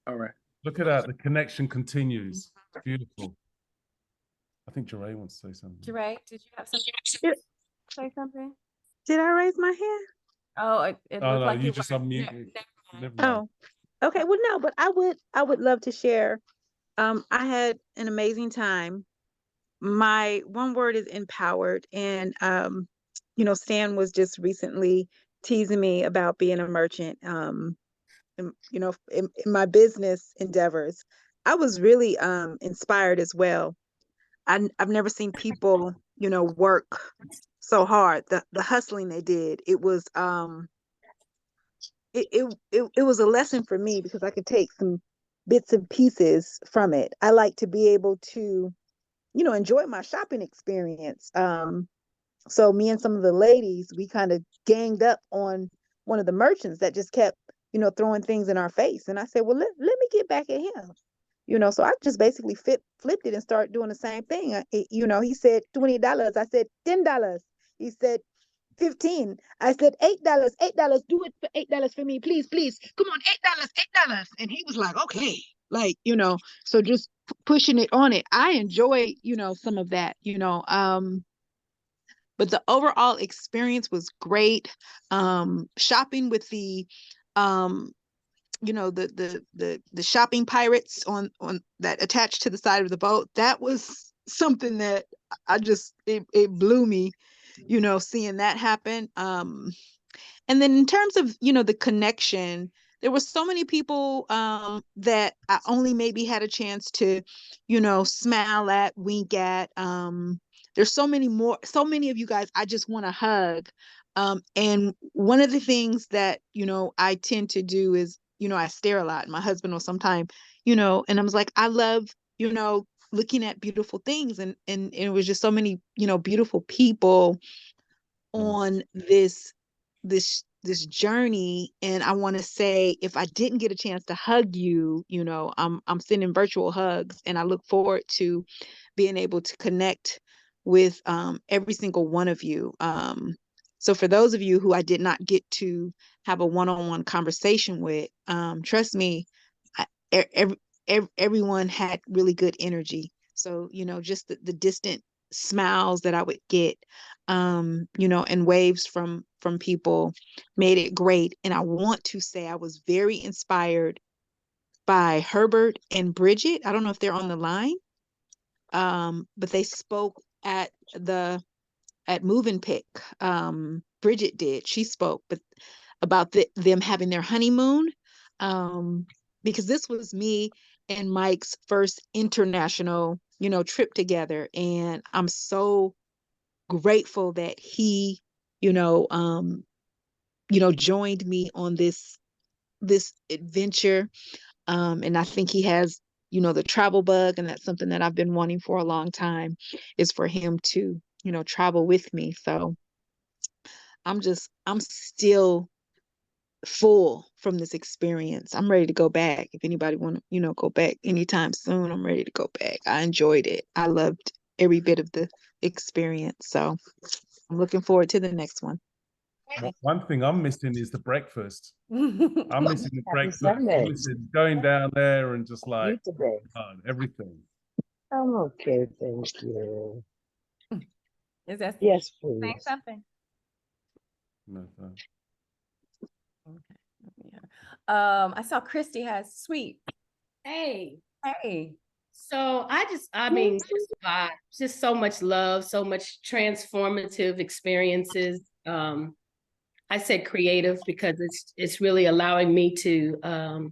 S15: All right.
S2: Look at that. The connection continues. Beautiful. I think Jeray wants to say something.
S1: Jeray, did you have something? Say something?
S5: Did I raise my hand?
S1: Oh, it looked like
S2: you just unmuted. Never mind.
S5: Oh, okay. Well, no, but I would love to share. I had an amazing time. My one word is empowered. And, Stan was just recently teasing me about being a merchant. In my business endeavors, I was really inspired as well. I've never seen people, work so hard. The hustling they did, it was it was a lesson for me because I could take some bits and pieces from it. I like to be able to, enjoy my shopping experience. So me and some of the ladies, we kind of ganged up on one of the merchants that just kept, throwing things in our face. And I said, well, let me get back at him. So I just basically flipped it and started doing the same thing. He said $20. I said $10. He said 15. I said $8. $8. Do it for $8 for me, please, please. Come on, $8, $8. And he was like, okay, so just pushing it on it. I enjoy, some of that, but the overall experience was great. Shopping with the the shopping pirates on that attached to the side of the boat, that was something that it blew me, seeing that happen. And then in terms of the connection, there were so many people that I only maybe had a chance to smile at, wink at. There's so many of you guys I just want to hug. And one of the things that I tend to do is I stare a lot. My husband will sometimes, and I was like, I love, looking at beautiful things. And it was just so many, beautiful people on this journey. And I want to say, if I didn't get a chance to hug you, I'm sending virtual hugs, and I look forward to being able to connect with every single one of you. So for those of you who I did not get to have a one-on-one conversation with, trust me, everyone had really good energy. So, just the distant smiles that I would get, and waves from people made it great. And I want to say I was very inspired by Herbert and Bridget. I don't know if they're on the line, but they spoke at Move and Pick. Bridget did. She spoke, but about them having their honeymoon, because this was me and Mike's first international, trip together, and I'm so grateful that he, joined me on this adventure. And I think he has, the travel bug, and that's something that I've been wanting for a long time, is for him to, travel with me. So I'm still full from this experience. I'm ready to go back. If anybody want to, go back anytime soon, I'm ready to go back. I enjoyed it. I loved every bit of the experience. So I'm looking forward to the next one.
S2: One thing I'm missing is the breakfast. I'm missing the breakfast. I'm
S21: Sunday.
S2: missing going down there and just like
S21: You today.
S2: everything.
S21: I'm okay, thank you.
S1: Is that
S21: yes,
S1: saying
S21: please?
S1: something?
S2: No, no.
S1: Okay. Yeah. I saw Christy has sweet.
S22: Hey.
S1: Hey.
S22: So I mean, just vibes, just so much love, so much transformative experiences. I said creative because it's really allowing me to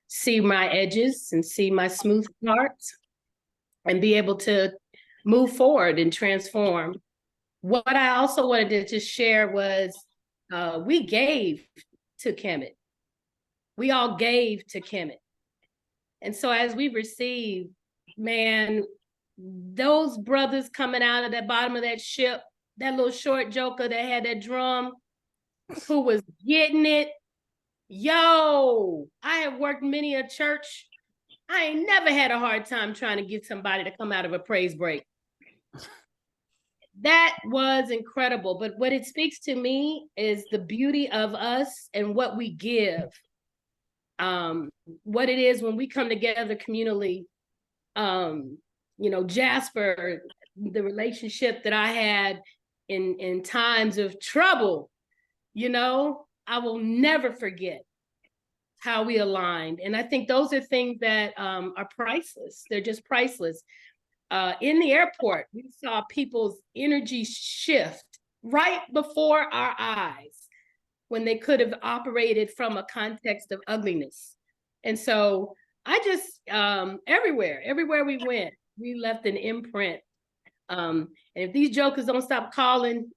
S22: see my edges and see my smooth parts and be able to move forward and transform. What I also wanted to just share was we gave to Kemet. We all gave to Kemet. And so as we receive, man, those brothers coming out of that bottom of that ship, that little short joker that had that drum, who was getting it. Yo, I have worked many a church. I ain't never had a hard time trying to get somebody to come out of a praise break. That was incredible. But what it speaks to me is the beauty of us and what we give. What it is when we come together communally. Jasper, the relationship that I had in times of trouble, I will never forget how we aligned. And I think those are things that are priceless. They're just priceless. In the airport, we saw people's energy shift right before our eyes when they could have operated from a context of ugliness. And so I just, everywhere we went, we left an imprint. And if these jokers don't stop calling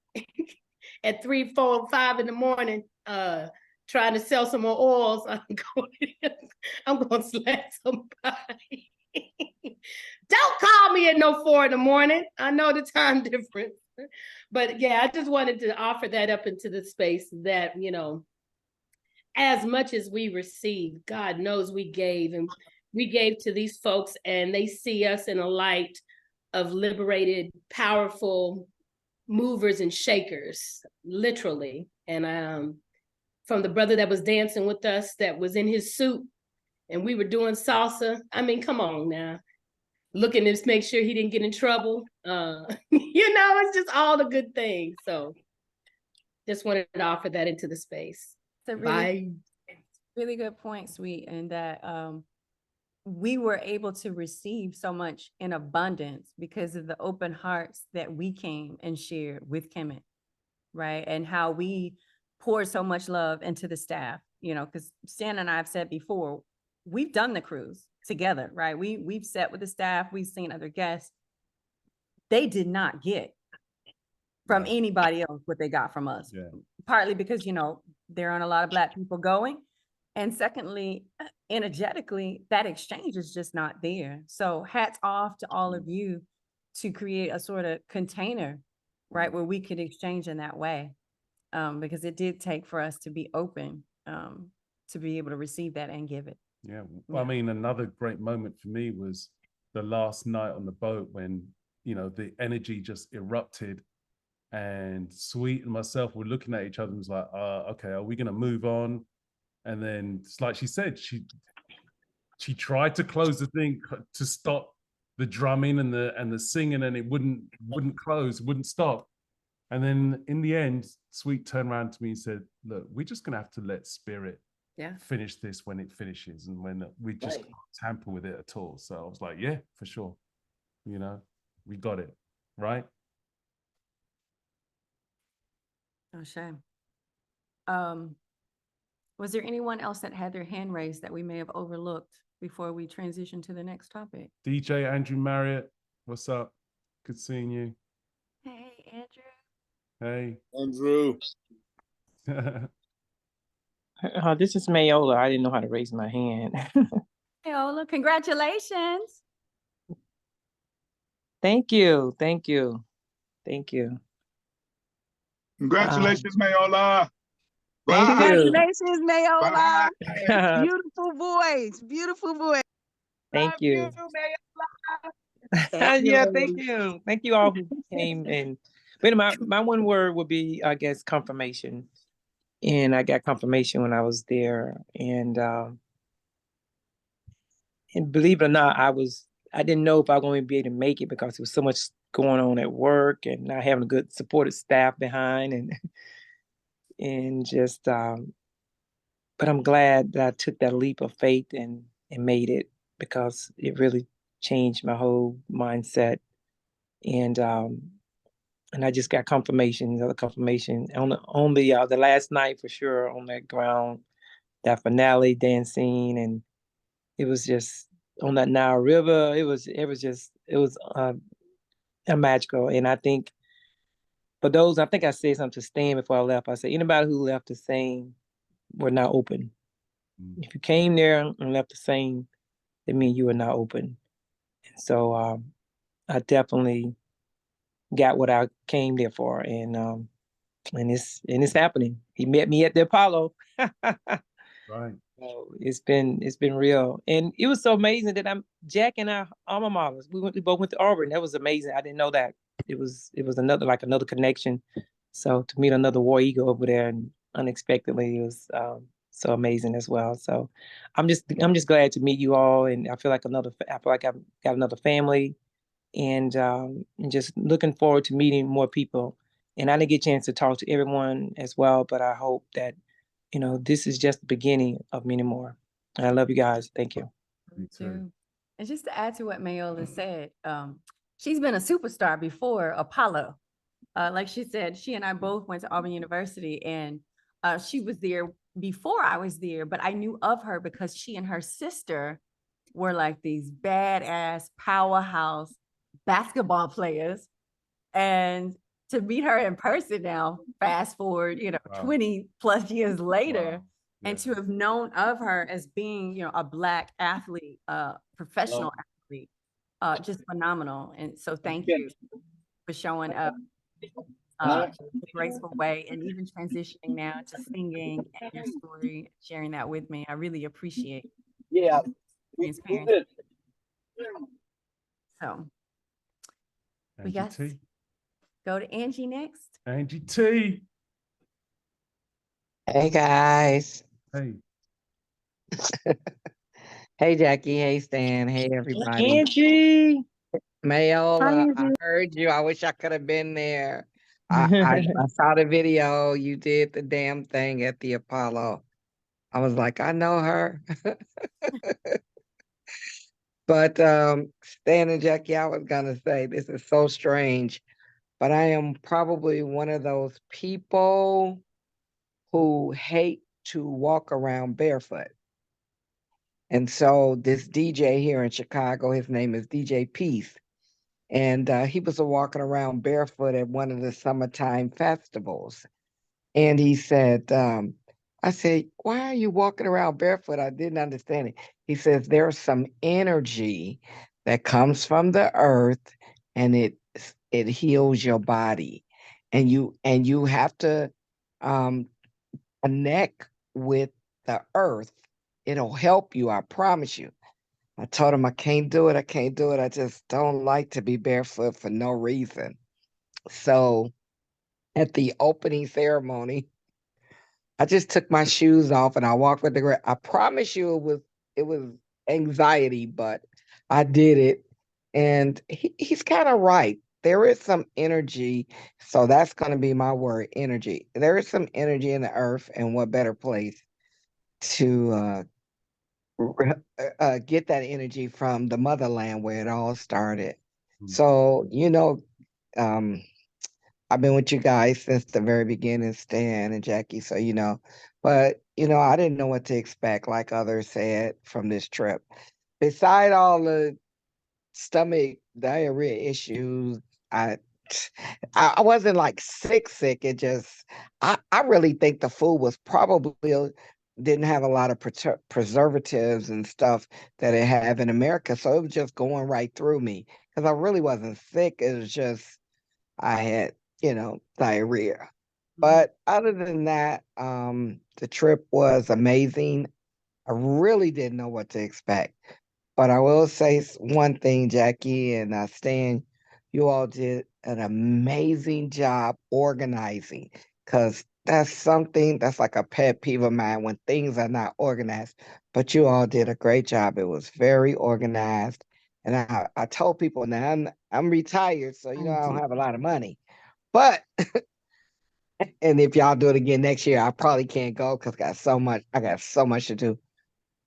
S22: at 3, 4, 5 in the morning, trying to sell some more oils, I'm going to slap somebody. Don't call me at no 4 in the morning. I know the time difference. But yeah, I just wanted to offer that up into the space that, as much as we received, God knows we gave, and we gave to these folks, and they see us in a light of liberated, powerful movers and shakers, literally. And from the brother that was dancing with us, that was in his suit, and we were doing salsa. I mean, come on now. Looking to make sure he didn't get in trouble. It's just all the good things. So just wanted to offer that into the space.
S1: It's a really good point, Sweet, and that we were able to receive so much in abundance because of the open hearts that we came and shared with Kemet, right? And how we poured so much love into the staff, because Stan and I have said before, we've done the cruise together, right? We've sat with the staff, we've seen other guests. They did not get from anybody else what they got from us. Yeah. Partly because, there aren't a lot of Black people going. And secondly, energetically, that exchange is just not there. So hats off to all of you to create a sort of container, right, where we could exchange in that way. Because it did take for us to be open to be able to receive that and give it.
S2: Yeah. Well, I mean, another great moment for me was the last night on the boat when, the energy just erupted, and Sweet and myself were looking at each other and was like, okay, are we going to move on? And then, like she said, she tried to close the thing to stop the drumming and the singing, and it wouldn't close, wouldn't stop. And then in the end, Sweet turned around to me and said, look, we're just going to have to let spirit finish this when it finishes, and when we just can't tamper with it at all. So I was like, yeah, for sure. We got it, right?
S1: Oh, shame. Was there anyone else that had their hand raised that we may have overlooked before we transition to the next topic?
S2: DJ Andrew Marriott, what's up? Good seeing you.
S1: Hey, Andrew.
S2: Hey.
S6: Andrew.
S21: This is Mayola. I didn't know how to raise my hand.
S1: Mayola, congratulations.
S21: Thank you. Thank you. Thank you.
S18: Congratulations, Mayola.
S21: Thank
S18: Bye.
S21: you.
S5: Congratulations, Mayola.
S18: Bye.
S5: Beautiful voice. Beautiful voice.
S21: Thank
S5: Love
S21: you.
S5: Mayola.
S21: Yeah, thank you. Thank you all who came and but my one word would be, I guess, confirmation. And I got confirmation when I was there. And believe it or not, I didn't know if I was going to be able to make it because there was so much going on at work and not having a good supportive staff behind and just but I'm glad that I took that leap of faith and made it because it really changed my whole mindset. And I just got confirmation, another confirmation on the last night for sure on that ground, that finale dance scene, and it was just on that Nile River. It was a magical. And I think for those, I think I said something to Stan before I left. I said anybody who left the same were not open. If you came there and left the same, it means you were not open. And so I definitely got what I came there for, and it's happening. He met me at the Apollo.
S2: Right.
S21: So it's been real, and it was so amazing that Jack and our alma maters. We both went to Auburn. That was amazing. I didn't know that. It was another connection. So to meet another War Eagle over there and unexpectedly, it was so amazing as well. So I'm just glad to meet you all, and I feel like I've got another family, and just looking forward to meeting more people. And I didn't get a chance to talk to everyone as well, but I hope that this is just the beginning of many more. And I love you guys. Thank you.
S1: Me too. And just to add to what Mayola said, she's been a superstar before Apollo. Like she said, she and I both went to Auburn University, and she was there before I was there, but I knew of her because she and her sister were like these badass powerhouse basketball players. And to meet her in person now, fast forward, 20 plus years later, and to have known of her as being, a Black athlete, professional athlete, just phenomenal. And so thank you for showing up in a graceful way and even transitioning now to singing and your story, sharing that with me. I really appreciate transparency. So we got to go to Angie next.
S2: Angie T.
S3: Hey guys.
S2: Hey.
S3: Hey Jackie. Hey Stan. Hey everybody.
S21: Angie.
S3: Mayola, I heard you. I wish I could have been there. I saw the video. You did the damn thing at the Apollo. I was like, I know her. But Stan and Jackie, I was gonna say this is so strange, but I am probably one of those people who hate to walk around barefoot. And so this DJ here in Chicago, his name is DJ Peace, and he was walking around barefoot at one of the summertime festivals. And he said, I said, why are you walking around barefoot? I didn't understand it. He says, there's some energy that comes from the earth and it heals your body. And you have to connect with the earth. It'll help you, I promise you. I told him I can't do it. I can't do it. I just don't like to be barefoot for no reason. So at the opening ceremony, I just took my shoes off and I walked with the girl. I promise you it was anxiety, but I did it. And he's kind of right. There is some energy. So that's going to be my word, energy. There is some energy in the earth, and what better place to get that energy from the motherland where it all started. So, I've been with you guys since the very beginning, Stan and Jackie. So, but, I didn't know what to expect, like others said, from this trip. Beside all the stomach diarrhea issues, I wasn't like sick. It just, I really think the food was probably didn't have a lot of preservatives and stuff that it have in America. So it was just going right through me because I really wasn't sick. It was just, I had, diarrhea. But other than that, the trip was amazing. I really didn't know what to expect. But I will say one thing, Jackie and Stan, you all did an amazing job organizing, because that's something that's like a pet peeve of mine when things are not organized. But you all did a great job. It was very organized. And I told people now I'm retired, so I don't have a lot of money. But and if y'all do it again next year, I probably can't go because I got so much to do.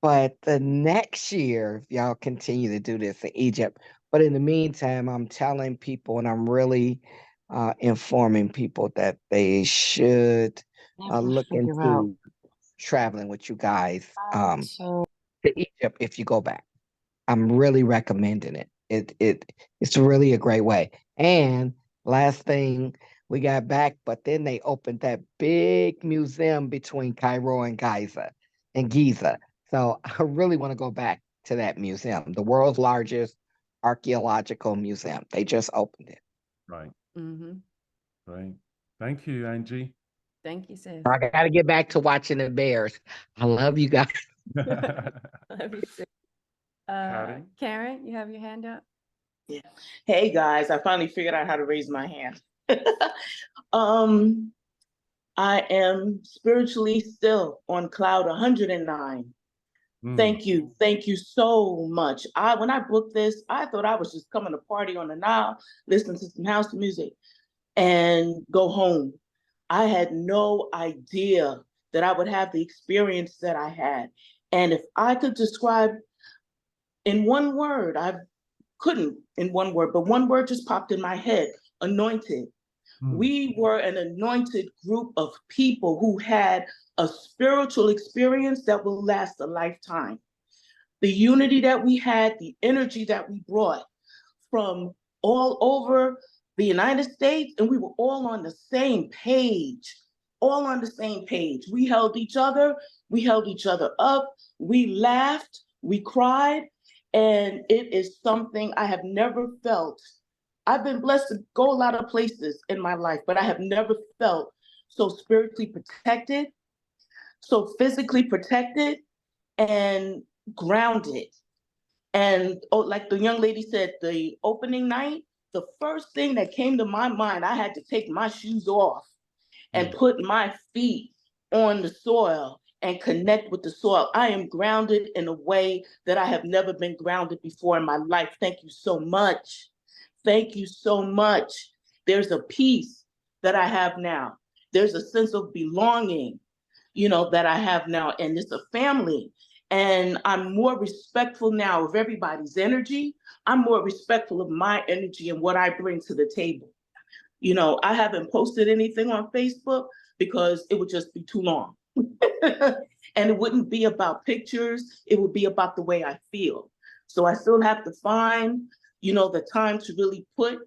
S3: But the next year, if y'all continue to do this in Egypt. But in the meantime, I'm telling people and I'm really informing people that they should look into traveling with you guys to Egypt if you go back. I'm really recommending it. It's really a great way. And last thing, we got back, but then they opened that big museum between Cairo and Giza. So I really want to go back to that museum, the world's largest archaeological museum. They just opened it.
S2: Right.
S1: Mm-hmm.
S2: Right. Thank you, Angie.
S1: Thank you, sis.
S3: I got to get back to watching the Bears. I love you guys.
S1: Love you, sis. Karen, you have your hand up?
S9: Yeah. Hey guys, I finally figured out how to raise my hand. I am spiritually still on cloud 109. Thank you so much. When I booked this, I thought I was just coming to party on the Nile, listen to some house music, and go home. I had no idea that I would have the experience that I had. And if I could describe in one word, I couldn't in one word, but one word just popped in my head: anointed. We were an anointed group of people who had a spiritual experience that will last a lifetime. The unity that we had, the energy that we brought from all over the United States, and we were all on the same page, all on the same page. We held each other up, we laughed, we cried, and it is something I have never felt. I've been blessed to go a lot of places in my life, but I have never felt so spiritually protected, so physically protected, and grounded. And like the young lady said, the opening night, the first thing that came to my mind, I had to take my shoes off and put my feet on the soil and connect with the soil. I am grounded in a way that I have never been grounded before in my life. Thank you so much. Thank you so much. There's a peace that I have now. There's a sense of belonging, that I have now, and it's a family. And I'm more respectful now of everybody's energy. I'm more respectful of my energy and what I bring to the table. I haven't posted anything on Facebook because it would just be too long. And it wouldn't be about pictures. It would be about the way I feel. So I still have to find, the time to really put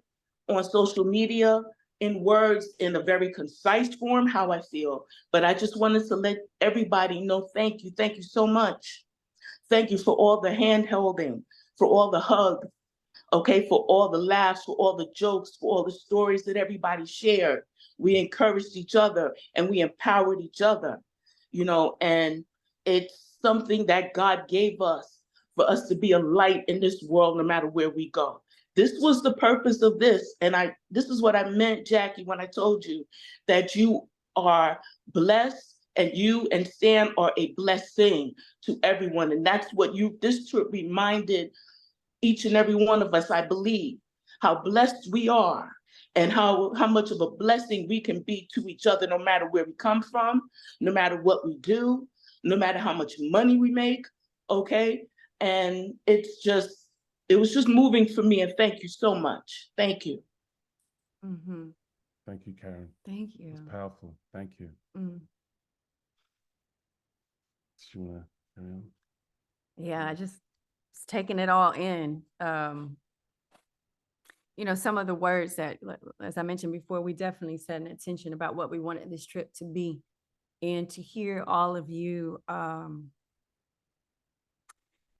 S9: on social media in words in a very concise form how I feel. But I just wanted to let everybody know, thank you. Thank you so much. Thank you for all the hand holding, for all the hugs, okay, for all the laughs, for all the jokes, for all the stories that everybody shared. We encouraged each other and we empowered each other, and it's something that God gave us for us to be a light in this world no matter where we go. This was the purpose of this. And this is what I meant, Jackie, when I told you that you are blessed and you and Stan are a blessing to everyone. And that's what this trip reminded each and every one of us, I believe, how blessed we are and how much of a blessing we can be to each other, no matter where we come from, no matter what we do, no matter how much money we make, okay? And it was just moving for me, and thank you so much. Thank you.
S1: Mm-hmm.
S2: Thank you, Karen.
S1: Thank you.
S2: It's powerful. Thank you.
S1: Mm.
S2: Do you want to carry on?
S1: Yeah, I just taking it all in. Some of the words that, as I mentioned before, we definitely set an intention about what we wanted this trip to be. And to hear all of you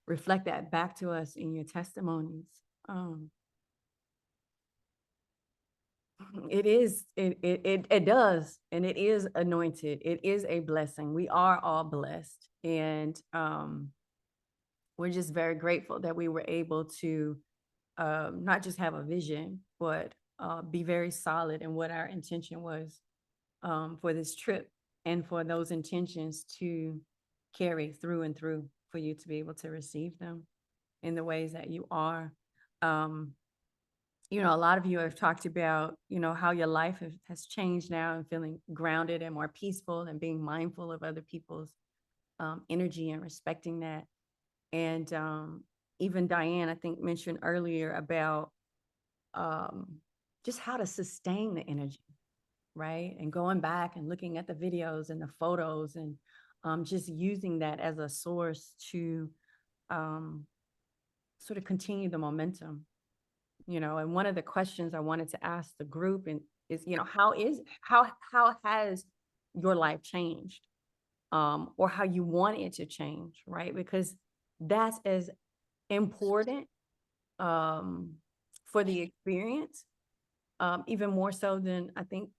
S1: reflect that back to us in your testimonies. It is, it does, and it is anointed. It is a blessing. We are all blessed. And we're just very grateful that we were able to not just have a vision, but be very solid in what our intention was for this trip, and for those intentions to carry through and through, for you to be able to receive them in the ways that you are. You know, a lot of you have talked about, you know, how your life has changed now, and feeling grounded and more peaceful, and being mindful of other people's energy and respecting that. And even Diane, I think, mentioned earlier about just how to sustain the energy, right? And going back and looking at the videos and the photos, and just using that as a source to sort of continue the momentum, you know. And one of the questions I wanted to ask the group is, you know, how has your life changed, or how you want it to change, right? Because that's as important for the experience, even more so than I think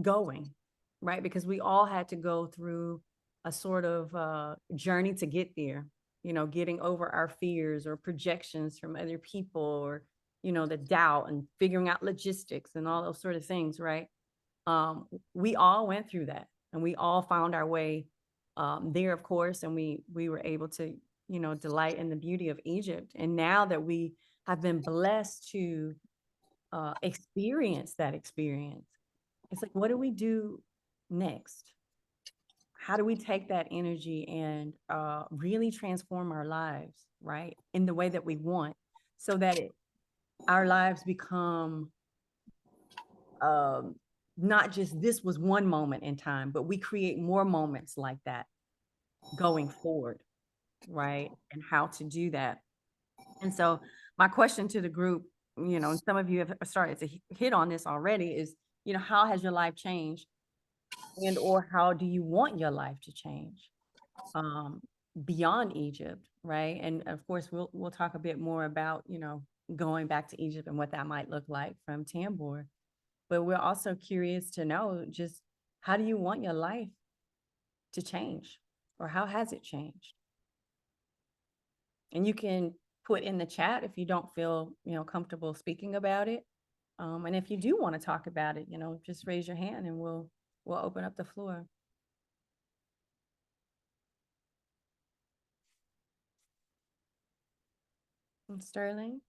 S1: going, right? Because we all had to go through a sort of journey to get there, you know, getting over our fears or projections from other people, or, you know, the doubt, and figuring out logistics and all those sort of things, right? We all went through that, and we all found our way there, of course, and we were able to, you know, delight in the beauty of Egypt. And now that we have been blessed to experience that experience, it's like, what do we do next? How do we take that energy and really transform our lives, right, in the way that we want, so that our lives become not just this was one moment in time, but we create more moments like that going forward, right? And how to do that. And so my question to the group, you know, and some of you have started to hit on this already, is, you know, how has your life changed, and or how do you want your life to change beyond Egypt, right? And of course, we'll talk a bit more about, you know, going back to Egypt and what that might look like from Tambor. But we're also curious to know, just how do you want your life to change, or how has it changed? And you can put in the chat if you don't feel, you know, comfortable speaking about it. And if you do want to talk about it, you know, just raise your hand and we'll open up the floor. Sterling?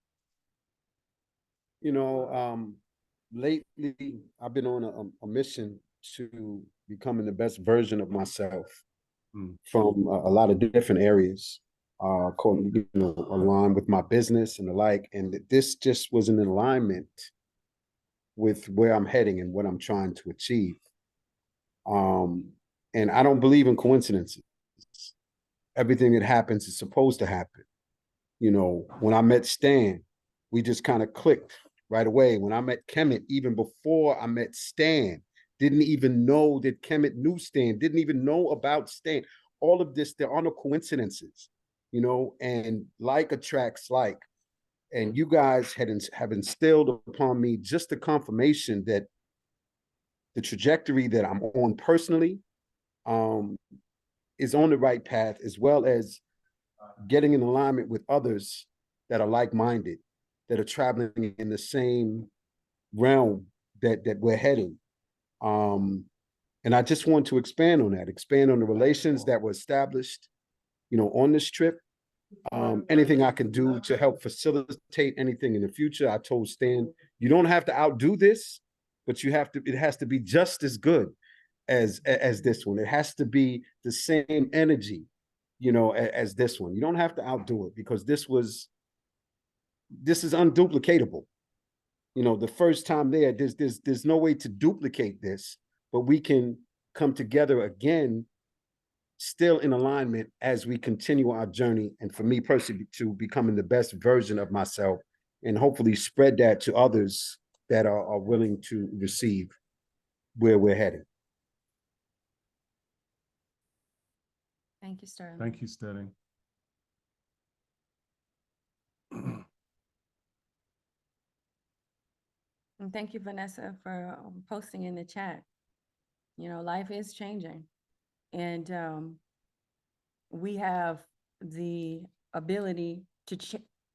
S19: You know, lately I've been on a mission to becoming the best version of myself from a lot of different areas, you know, aligned with my business and the like. And this just was in alignment with where I'm heading and what I'm trying to achieve. And I don't believe in coincidences. Everything that happens is supposed to happen. You know, when I met Stan, we just kind of clicked right away. When I met Kemet, even before I met Stan, didn't even know that Kemet knew Stan, didn't even know about Stan. All of this, there are no coincidences, you know, and like attracts like. And you guys have instilled upon me just the confirmation that the trajectory that I'm on personally is on the right path, as well as getting in alignment with others that are like-minded, that are traveling in the same realm that we're heading. And I just want to expand on that, expand on the relations that were established, you know, on this trip. Anything I can do to help facilitate anything in the future. I told Stan, you don't have to outdo this, but it has to be just as good as this one. It has to be the same energy, you know, as this one. You don't have to outdo it, because this is unduplicatable. You know, the first time there's no way to duplicate this, but we can come together again, still in alignment as we continue our journey. And for me personally, to becoming the best version of myself, and hopefully spread that to others that are willing to receive where we're heading.
S1: Thank you, Sterling.
S2: Thank you, Sterling.
S1: And thank you, Vanessa, for posting in the chat. You know, life is changing, and we have the ability to,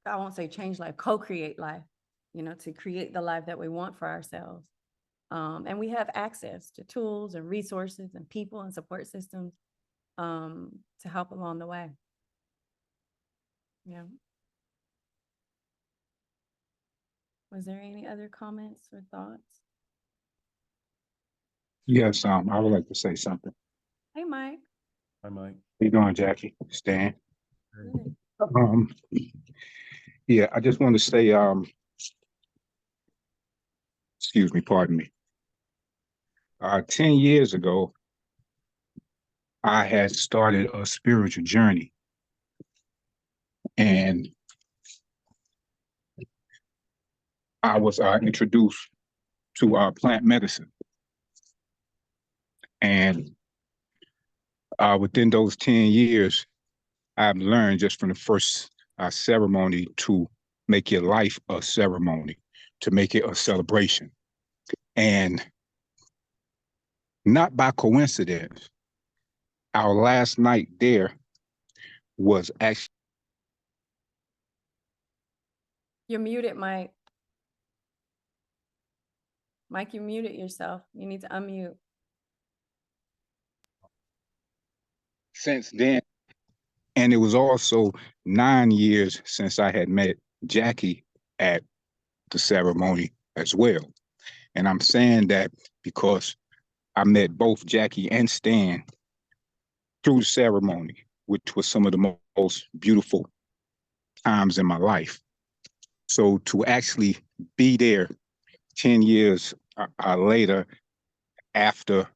S1: I won't say change life, co-create life, you know, to create the life that we want for ourselves. And we have access to tools and resources and people and support systems to help along the way. Yeah. Was there any other comments or thoughts?
S10: Yes, I would like to say something.
S1: Hey, Mike.
S2: Hi, Mike.
S10: How you doing, Jackie? Stan?
S1: Good.
S10: Yeah, I just want to say, excuse me, pardon me. 10 years ago, I had started a spiritual journey, and I was introduced to plant medicine. And within those 10 years, I've learned just from the first ceremony to make your life a ceremony, to make it a celebration. And not by coincidence, our last night there was actually.
S1: You're muted, Mike. Mike, you muted yourself. You need to unmute.
S10: Since then, and it was also 9 years since I had met Jackie at the ceremony as well. And I'm saying that because I met both Jackie and Stan through the ceremony, which was some of the most beautiful times in my life. So to actually be there 10 years later, after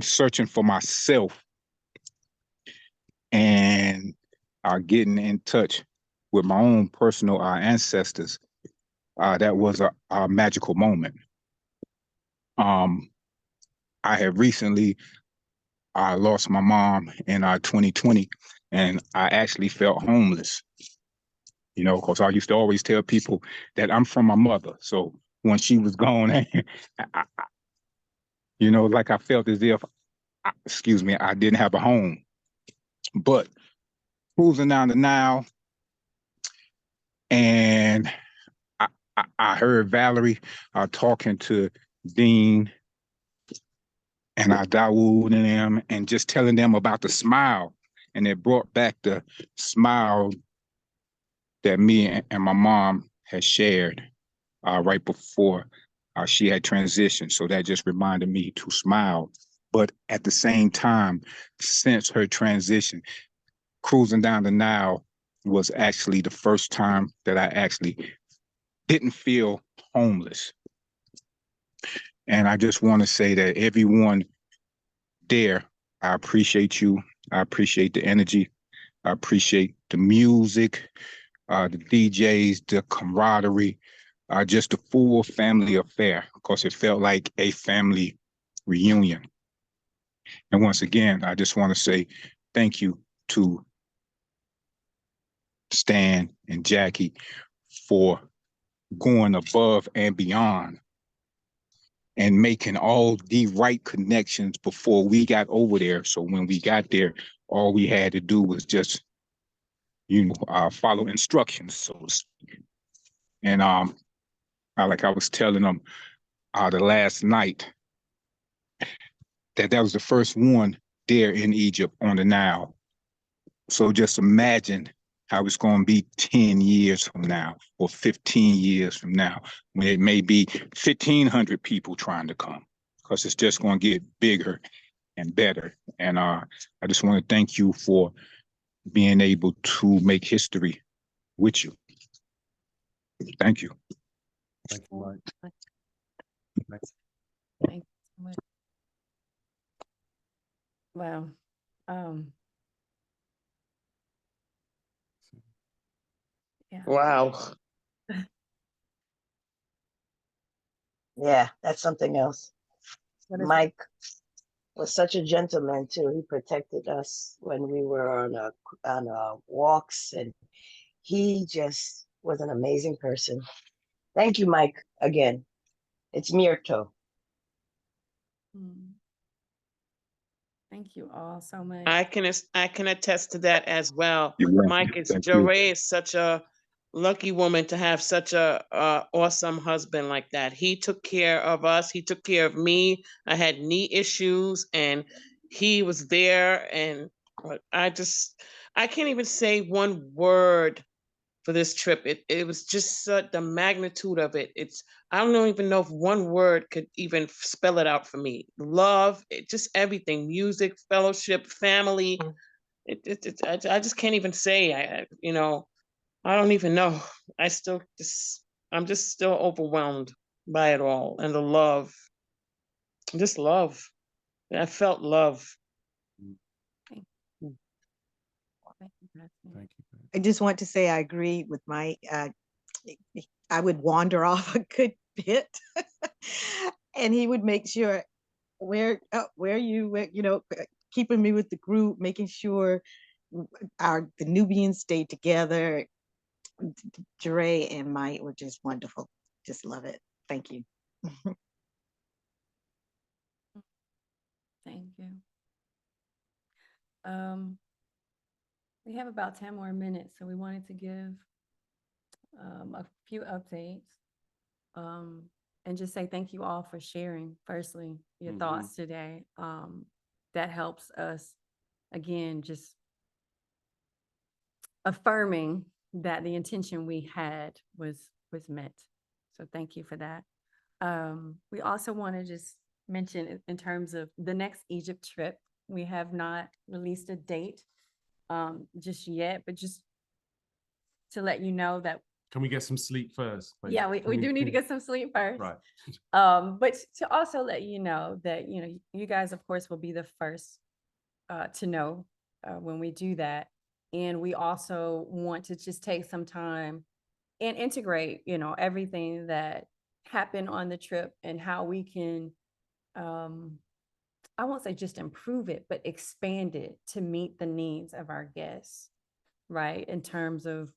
S10: searching for myself and getting in touch with my own personal ancestors, that was a magical moment. I have recently lost my mom in 2020, and I actually felt homeless. You know, because I used to always tell people that I'm from my mother. So when she was gone, you know, like I felt as if, excuse me, I didn't have a home. But cruising down the Nile, and I heard Valerie talking to Dean and Dawood and them, and just telling them about the smile. And it brought back the smile that me and my mom had shared right before she had transitioned. So that just reminded me to smile. But at the same time, since her transition, cruising down the Nile was actually the first time that I actually didn't feel homeless. And I just want to say that everyone there, I appreciate you. I appreciate the energy. I appreciate the music, the DJs, the camaraderie, just a full family affair, because it felt like a family reunion. And once again, I just want to say thank you to Stan and Jackie for going above and beyond and making all the right connections before we got over there. So when we got there, all we had to do was just, you know, follow instructions. So, and like I was telling them the last night, that was the first one there in Egypt on the Nile. So just imagine how it's going to be 10 years from now or 15 years from now, when it may be 1,500 people trying to come, because it's just going to get bigger and better. And I just want to thank you for being able to make history with you. Thank you.
S2: Thank you, Mike. Thanks.
S1: Thank you so much. Wow. Yeah.
S12: Wow. Yeah, that's something else. Mike was such a gentleman too. He protected us when we were on walks, and he just was an amazing person. Thank you, Mike, again. It's Mirto.
S1: Thank you all so much.
S9: I can attest to that as well.
S10: You're welcome.
S9: Mike, is
S10: Thank you.
S9: Joray is such a lucky woman to have such a awesome husband like that. He took care of us. He took care of me. I had knee issues, and he was there. And I can't even say one word for this trip. It was just the magnitude of it. I don't even know if one word could even spell it out for me. Love, just everything, music, fellowship, family. I just can't even say. I don't even know. I'm just still overwhelmed by it all, and the love, just love. I felt love.
S2: Thank you.
S11: I just want to say I agree with Mike. I would wander off a good bit, and he would make sure keeping me with the group, making sure the Nubians stayed together. Jure and Mike were just wonderful. Just love it. Thank you.
S1: Thank you. We have about 10 more minutes, so we wanted to give a few updates and just say thank you all for sharing, firstly, your thoughts today. That helps us, again, just affirming that the intention we had was met. So thank you for that. We also want to just mention in terms of the next Egypt trip, we have not released a date just yet, but just to let you know that.
S2: Can we get some sleep first? Please?
S1: Yeah, we do need to get some sleep first.
S2: Right.
S1: But to also let you know that, you guys, of course, will be the first to know when we do that. And we also want to just take some time and integrate, everything that happened on the trip and how we can, I won't say just improve it, but expand it to meet the needs of our guests, right? In terms of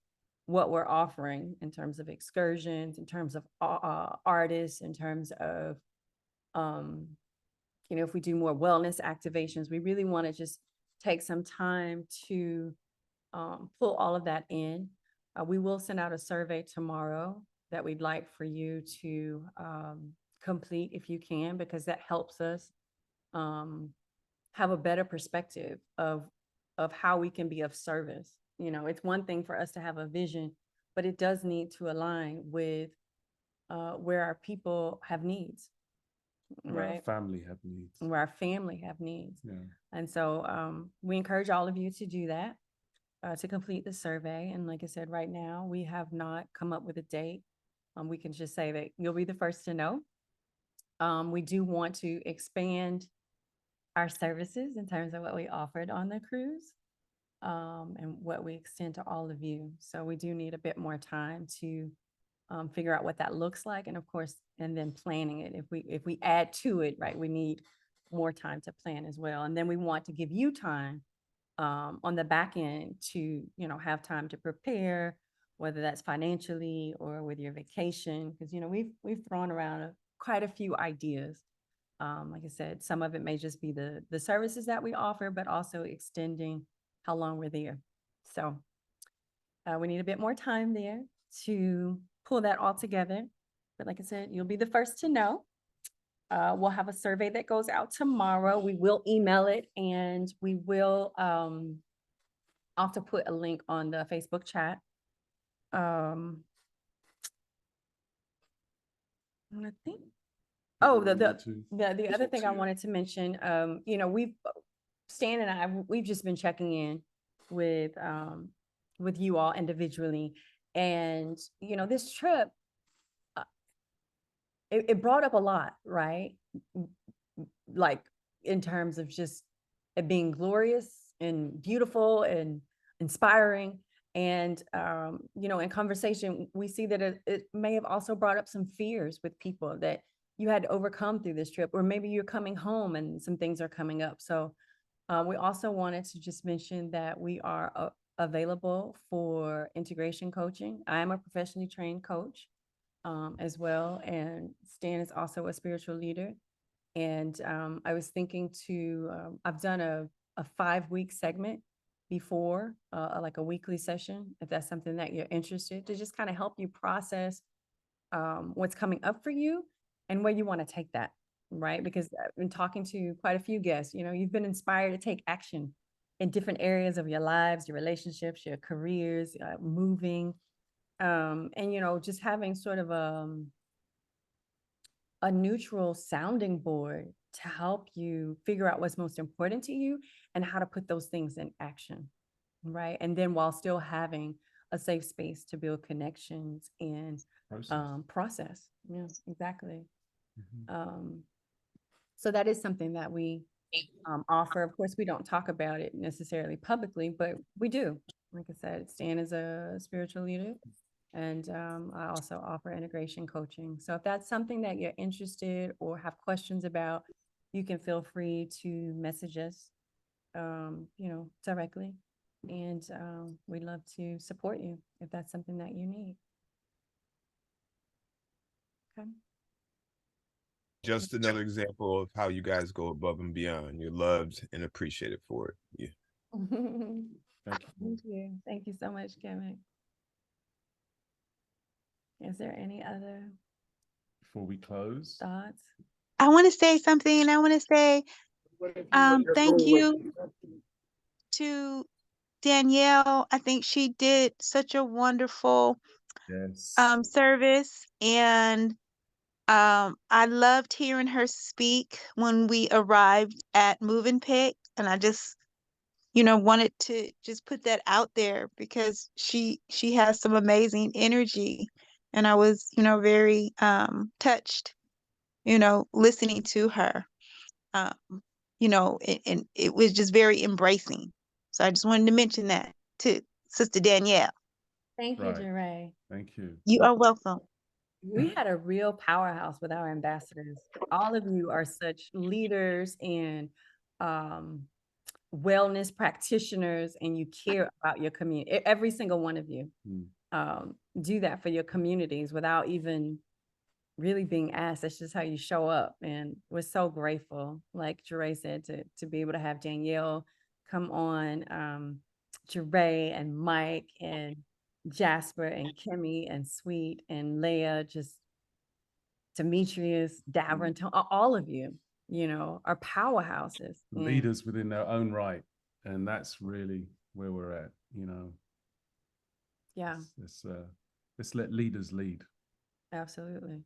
S1: what we're offering, in terms of excursions, in terms of artists, in terms of, if we do more wellness activations, we really want to just take some time to pull all of that in. We will send out a survey tomorrow that we'd like for you to complete if you can, because that helps us have a better perspective of how we can be of service. It's one thing for us to have a vision, but it does need to align with where our people have needs,
S2: Where
S1: right?
S2: our family have needs.
S1: Where our family have needs.
S2: Yeah.
S1: And so we encourage all of you to do that, to complete the survey. And like I said, right now, we have not come up with a date. We can just say that you'll be the first to know. We do want to expand our services in terms of what we offered on the cruise, and what we extend to all of you. So we do need a bit more time to figure out what that looks like, and of course, and then planning it. If we add to it, right, we need more time to plan as well. And then we want to give you time on the back end to, have time to prepare, whether that's financially or with your vacation, because, we've thrown around quite a few ideas. Like I said, some of it may just be the services that we offer, but also extending how long we're there. So we need a bit more time there to pull that all together. But like I said, you'll be the first to know. We'll have a survey that goes out tomorrow. We will email it, and we will also put a link on the Facebook chat. I think. Oh, the other thing I wanted to mention, Stan and I, we've just been checking in with you all individually, and this trip, it brought up a lot, right? Like in terms of just it being glorious and beautiful and inspiring. And, in conversation, we see that it may have also brought up some fears with people that you had to overcome through this trip, or maybe you're coming home and some things are coming up. So we also wanted to just mention that we are available for integration coaching. I am a professionally trained coach. as well. And Stan is also a spiritual leader. And I was thinking I've done a 5-week segment before, like a weekly session, if that's something that you're interested, to just kind of help you process what's coming up for you and where you want to take that, right? Because I've been talking to quite a few guests, you've been inspired to take action in different areas of your lives, your relationships, your careers, moving, and, just having sort of a neutral sounding board to help you figure out what's most important to you and how to put those things in action, right? And then while still having a safe space to build connections and process. Yeah, exactly. So that is something that we offer. Of course, we don't talk about it necessarily publicly, but we do. Like I said, Stan is a spiritual leader, and I also offer integration coaching. So if that's something that you're interested or have questions about, you can feel free to message us, directly. And we'd love to support you if that's something that you need. Okay.
S13: Just another example of how you guys go above and beyond. You're loved and appreciated for it. Yeah.
S1: Thank you. Thank you so much, Kevin. Is there any other
S2: Before we close,
S1: thoughts?
S5: I want to say something. I want to say thank you to Danielle. I think she did such a wonderful service, and I loved hearing her speak when we arrived at Move and Pick, and I just wanted to just put that out there because she has some amazing energy, and I was very touched listening to her, and it was just very embracing. So I just wanted to mention that to Sister Danielle.
S1: Thank you, Jeray.
S2: Thank you.
S5: You are welcome.
S1: We had a real powerhouse with our ambassadors. All of you are such leaders and wellness practitioners, and you care about your community. Every single one of you do that for your communities without even really being asked. That's just how you show up. And we're so grateful, like Jeray said, to be able to have Danielle come on, Jeray and Mike and Jasper and Kimmy and Sweet and Leah, just Demetrius, Davern, all of you, are powerhouses.
S2: Leaders within their own right. And that's really where we're at,
S1: Yeah.
S2: Let's let leaders lead.
S1: Absolutely.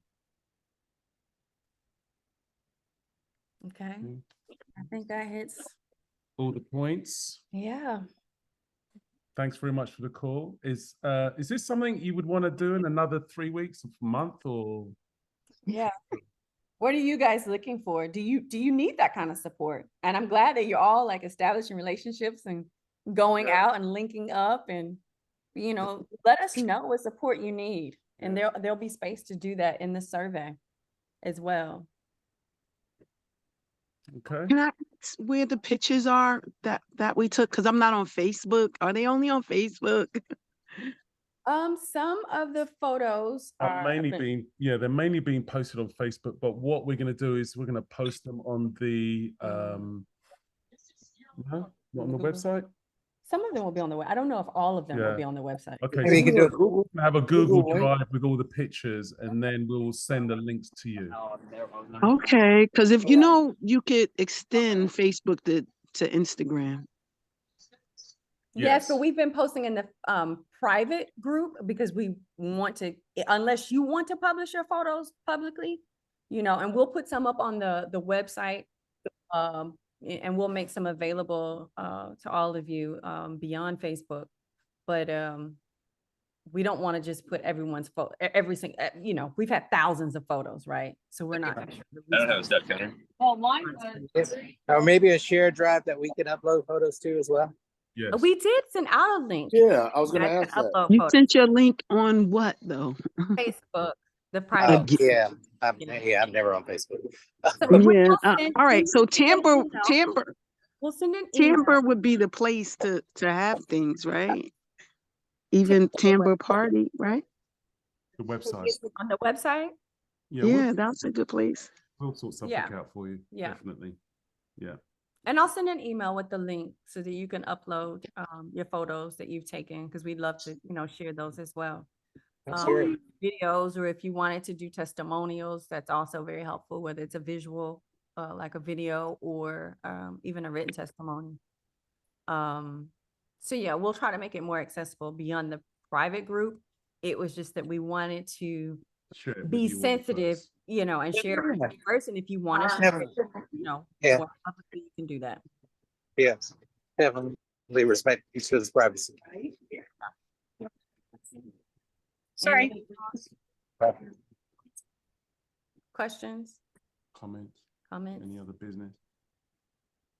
S1: Okay. I think that hits
S2: all the points.
S1: Yeah.
S2: Thanks very much for the call. Is this something you would want to do in another 3 weeks, a month, or?
S1: Yeah. What are you guys looking for? Do you need that kind of support? And I'm glad that you're all like establishing relationships and going out and linking up, and let us know what support you need. And there'll be space to do that in the survey as well.
S2: Okay.
S4: Can I ask where the pictures are that we took? Because I'm not on Facebook. Are they only on Facebook?
S1: Some of the photos are
S2: they're mainly being posted on Facebook, but what we're going to do is we're going to post them on the on the website.
S1: Some of them will be on the web. I don't know if all of them will be on the website.
S2: Okay,
S1: so
S2: so
S1: we
S2: we'll have a Google Drive with all the pictures, and then we'll send the links to you.
S4: Okay, because if you could extend Facebook to Instagram.
S1: Yes, but we've been posting in the private group because we want to, unless you want to publish your photos publicly, and we'll put some up on the website, and we'll make some available to all of you beyond Facebook. But we don't want to just put everyone's photo, every single, we've had thousands of photos, right? So we're not.
S14: I don't have a step counter.
S1: Well, mine was.
S15: Or maybe a shared drive that we can upload photos to as well.
S2: Yes.
S1: We did send out a link.
S6: Yeah, I was going to ask that.
S4: You sent your link on what though?
S1: Facebook, the private.
S15: I'm never on Facebook.
S4: All right. So Tambor
S1: we'll send an
S4: Tambor would be the place to have things, right? Even Tambor Party, right?
S2: The website.
S1: On the website?
S4: Yeah, that's a good place.
S2: We'll sort something out for you.
S1: Yeah.
S2: Definitely. Yeah.
S1: And I'll send an email with the link so that you can upload your photos that you've taken, because we'd love to, share those as well. Videos, or if you wanted to do testimonials, that's also very helpful, whether it's a visual, like a video, or even a written testimony. So yeah, we'll try to make it more accessible beyond the private group. It was just that we wanted to be sensitive, and share it with you first. And if you want to share it, more publicly, you can do that.
S15: Yes, definitely respect each other's privacy.
S1: Sorry. Questions?
S2: Comments? Any other business?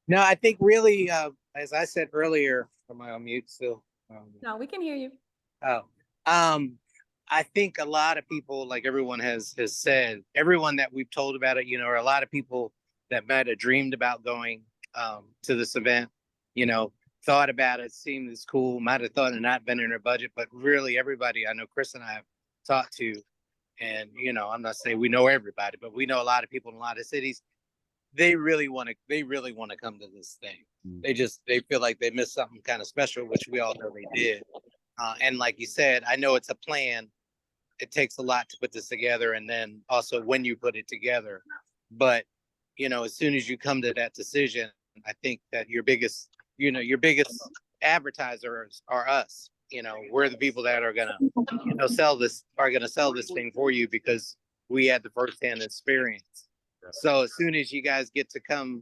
S15: No, I think really, as I said earlier, am I on mute still?
S1: No, we can hear you.
S15: I think a lot of people, like everyone has said, everyone that we've told about it, or a lot of people that might have dreamed about going to this event, thought about it, seemed as cool, might have thought it not been in their budget, but really everybody I know Chris and I have talked to, and I'm not saying we know everybody, but we know a lot of people in a lot of cities. They really want to come to this thing. They feel like they missed something kind of special, which we all know they did. And like you said, I know it's a plan. It takes a lot to put this together, and then also when you put it together. But as soon as you come to that decision, I think that your biggest advertisers are us. We're the people that are gonna sell this thing for you, because we had the firsthand experience. So as soon as you guys get to come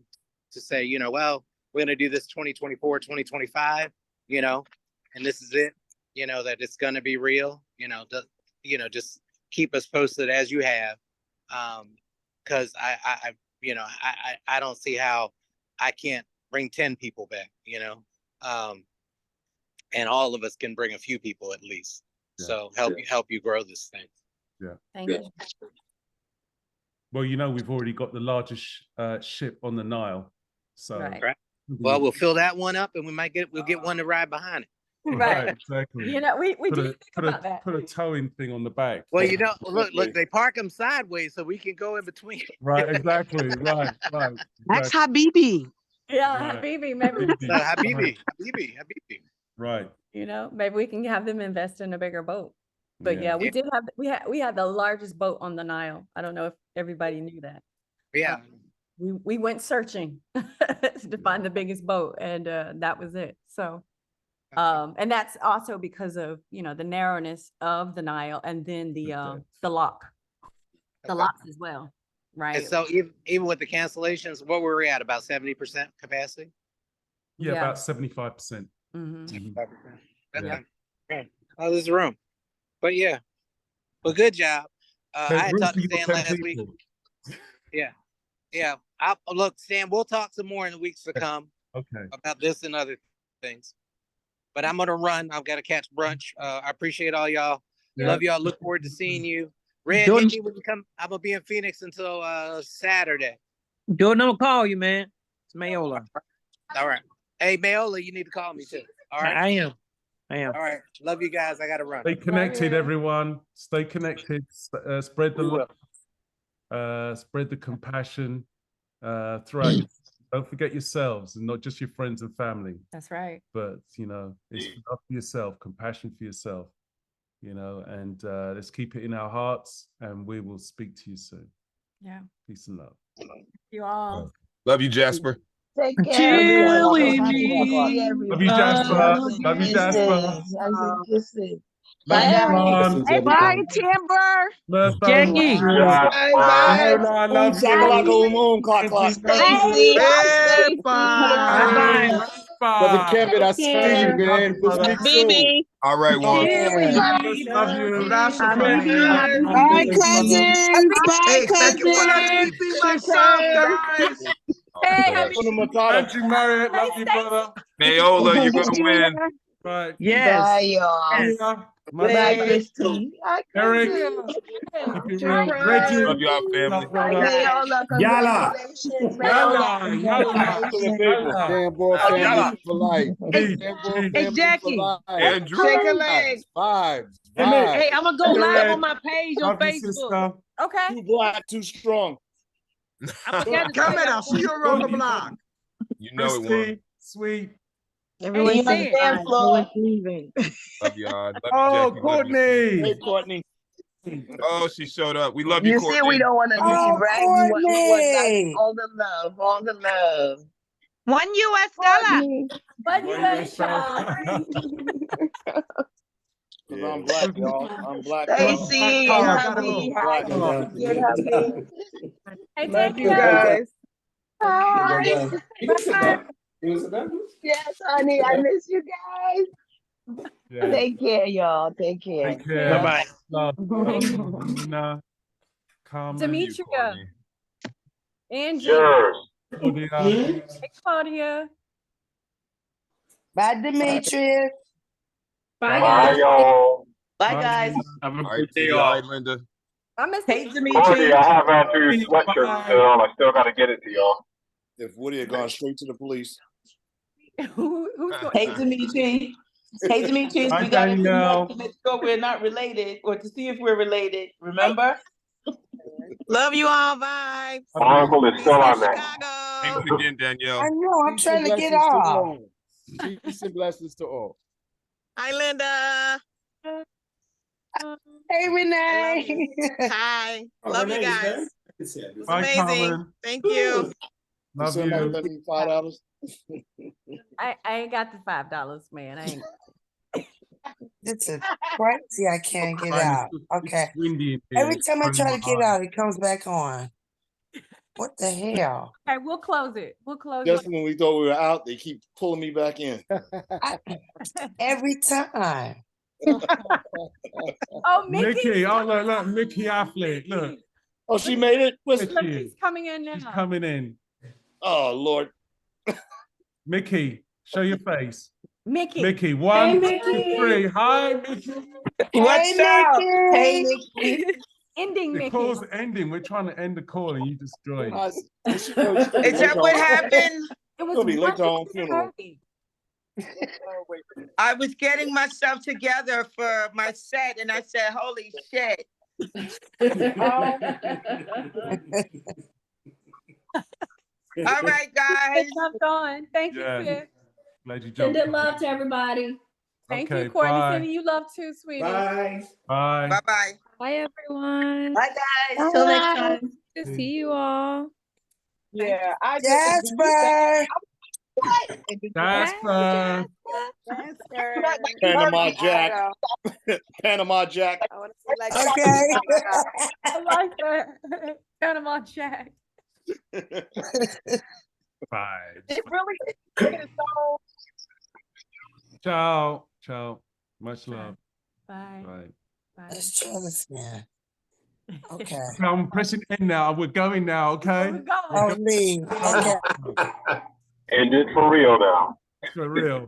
S15: to say, well, we're gonna do this 2024, 2025, and this is it, that it's gonna be real, just keep us posted as you have. Because I don't see how I can't bring 10 people back, and all of us can bring a few people at least. So help you grow this thing.
S2: Yeah.
S1: Thank you.
S2: Well, we've already got the largest ship on the Nile. So
S15: right. Well, we'll fill that one up, and we'll get one to ride behind it.
S1: Right.
S2: Exactly.
S1: We do think about that.
S2: Put a towing thing on the back.
S15: Well, look, they park them sideways so we can go in between.
S2: Right, exactly. Right.
S4: That's Habibi.
S1: Yeah, Habibi, maybe.
S15: Habibi.
S2: Right.
S1: Maybe we can have them invest in a bigger boat. But yeah, we had the largest boat on the Nile. I don't know if everybody knew that.
S15: Yeah.
S1: We went searching to find the biggest boat, and that was it. So and that's also because of the narrowness of the Nile, and then the locks as well, right?
S15: And so even with the cancellations, what were we at, about 70% capacity?
S2: Yeah, about 75%.
S1: Mm-hmm.
S15: Oh, there's room. But yeah, well, good job. I had talked to Stan last week. Yeah. Look, Stan, we'll talk some more in the weeks to come.
S2: Okay.
S15: About this and other things. But I'm gonna run. I've got to catch brunch. I appreciate all y'all. Yeah. Love y'all. Look forward to seeing you. Red, hit me when you come. I'm gonna be in Phoenix until Saturday.
S21: Jordan, I'm gonna call you, man. It's Mayola.
S15: All right. Hey, Mayola, you need to call me too. All right.
S21: I am.
S15: All right. Love you guys. I gotta run.
S2: Stay connected, everyone. Stay connected. Spread the love. Spread the compassion throughout. Don't forget yourselves, and not just your friends and family.
S1: That's right.
S2: But it's love for yourself, compassion for yourself. And let's keep it in our hearts, and we will speak to you soon.
S1: Yeah.
S2: Peace and love.
S1: You all.
S13: Love you, Jasper.
S12: Take care.
S2: Love you, Jasper. Love you, Jasper.
S12: Kisses.
S2: Bye, everyone.
S4: Bye, Timber.
S21: Jackie.
S6: Bye. I love you.
S2: Bye.
S6: Brother Kevin, I see you, man. We'll speak soon.
S13: All right, Juan.
S2: Love you.
S4: Bye, cousins. Bye,
S8: Thank you for letting me be myself, guys.
S1: Hey,
S2: Andrew Marriott, love you, brother.
S13: Mayola, you're gonna win.
S2: Right.
S4: Yes.
S12: Bye, y'all.
S2: Yeah.
S12: Bye, Christy. I
S2: Eric.
S12: Keep
S2: Keep it real. Reggie.
S13: Love y'all, family.
S12: Leola,
S2: Yalla.
S12: congratulations.
S2: Yalla.
S12: Leola,
S2: Yalla.
S12: congratulations.
S19: Tambor
S13: Yalla.
S19: family for life.
S4: Hey,
S19: Tambor
S4: hey,
S19: family
S4: Jackie.
S19: for life.
S13: Andrew.
S4: Shake a leg.
S19: Vibes.
S4: Hey, I'm gonna go
S2: Hey,
S4: live
S2: Red.
S4: on my page on
S2: Love you,
S4: Facebook.
S2: sister.
S1: Okay.
S6: Too black, too strong.
S4: I forgot to tell
S8: Camera,
S4: y'all.
S8: see you around the block.
S13: You know it, one.
S2: Christy, sweet.
S11: Everyone
S12: See you on
S11: say
S12: the
S11: it.
S12: dance floor.
S11: Leaving.
S13: Love y'all. Love you,
S2: Oh,
S13: Jackie. Love you.
S2: Courtney.
S6: Hey, Courtney.
S13: Oh, she showed up. We love you,
S12: You see, we
S13: Courtney.
S12: don't want to leave,
S21: Oh,
S12: right? We want like
S21: Courtney.
S12: all the love, all the love.
S5: $1 US.
S1: But you
S2: Why you
S1: guys,
S2: gonna
S6: Cause I'm black, y'all. I'm black, y'all.
S12: Stacy,
S2: Oh,
S12: hubby, hi,
S6: Black.
S12: good hubby.
S1: hey,
S12: Love you
S1: Danielle.
S12: guys. Hi.
S1: Bye.
S12: Yes, honey, I miss you guys.
S2: Yeah.
S12: Take care, y'all. Take care.
S2: Take care.
S21: Bye-bye.
S2: Love.
S1: Thank you.
S2: Nina, Carmen,
S1: Demetria, Angie,
S17: Cheers.
S2: Claudia.
S1: hey, Claudia.
S21: Bye, Demetrius.
S22: Bye,
S17: Bye,
S22: guys.
S17: y'all.
S12: Bye, guys.
S13: All right, Dee. All right, Linda.
S1: I missed
S12: Hey,
S1: you.
S17: Courtney, I have Andrew's
S2: Bye.
S17: sweatshirt still. I still got to get it to y'all.
S6: If Woody had gone straight to the police.
S1: Who's going?
S9: Hey, Dimitri. Hey, Demetrius,
S2: Hi,
S9: we gotta
S2: Danielle.
S9: connect to make sure we're not related, or to see if we're related. Remember?
S5: Love you all. Bye.
S17: My uncle is still on that.
S13: Thanks again, Danielle.
S21: I know. I'm
S19: Peace and
S21: trying to get
S19: blessings to
S21: off.
S19: all. Peace and blessings to all.
S5: Hi, Linda.
S21: Hey, Renee.
S5: Hi. Love you guys. It's
S2: Bye,
S5: amazing.
S2: Carmen.
S5: Thank you.
S2: Love
S6: Somebody
S2: you.
S6: lend me $5.
S1: I ain't got the $5, man. I ain't.
S21: This is crazy. I can't get
S2: Fine,
S21: out.
S2: it's
S21: Okay.
S2: windy in here.
S21: Every
S2: It's
S21: time I
S2: blowing
S21: try
S2: my
S21: to get
S2: eyes.
S21: out, it comes back on. What the hell?
S1: Okay, we'll close it. We'll close
S6: Just
S1: it.
S6: when we thought we were out, they keep pulling me back in.
S21: Every time.
S1: Oh, Mickey.
S2: Mickey, oh look, Mickey athlete, look.
S6: Oh, she made it?
S2: Look,
S1: Mickey's coming in now.
S2: She's coming in.
S6: Oh, Lord.
S2: Mickey, show your face.
S1: Mickey.
S2: Mickey, 1,
S1: Hey,
S2: 2,
S1: Mickey.
S2: 3. Hi, Mickey.
S21: What's up? Hey,
S12: Mickey.
S1: Ending
S2: The
S1: Mickey.
S2: call's ending. We're trying to end the call and you destroyed it.
S12: Is that what happened?
S1: It was
S6: Gonna be late to her own funeral.
S1: 1:30.
S12: I was getting myself together for my set, and I said, "Holy shit!" All right, guys.
S1: Jumped on. Thank you,
S2: Yeah.
S1: sis.
S2: Glad you
S22: Send
S2: jumped.
S22: it love to everybody.
S1: Thank
S2: Okay,
S1: you, Courtney.
S2: bye.
S1: Sending you love too, sweetie.
S2: Bye.
S12: Bye-bye.
S7: Bye, everyone.
S12: Bye, guys. Till next time.
S7: Good to see you all.
S12: Yeah, I
S21: Jasper.
S2: Jasper.
S6: Panama Jack. Panama Jack.
S21: Okay.
S1: I like that. Panama Jack.
S2: Bye.
S12: It really is so.
S2: Ciao. Ciao. Much love.
S1: Bye.
S2: Bye.
S1: Bye.
S21: Let's try this again. Okay.
S2: I'm pressing end now. We're going now, okay?
S1: We're going.
S21: Oh, leave. Okay.
S17: End it for real now.
S2: For real.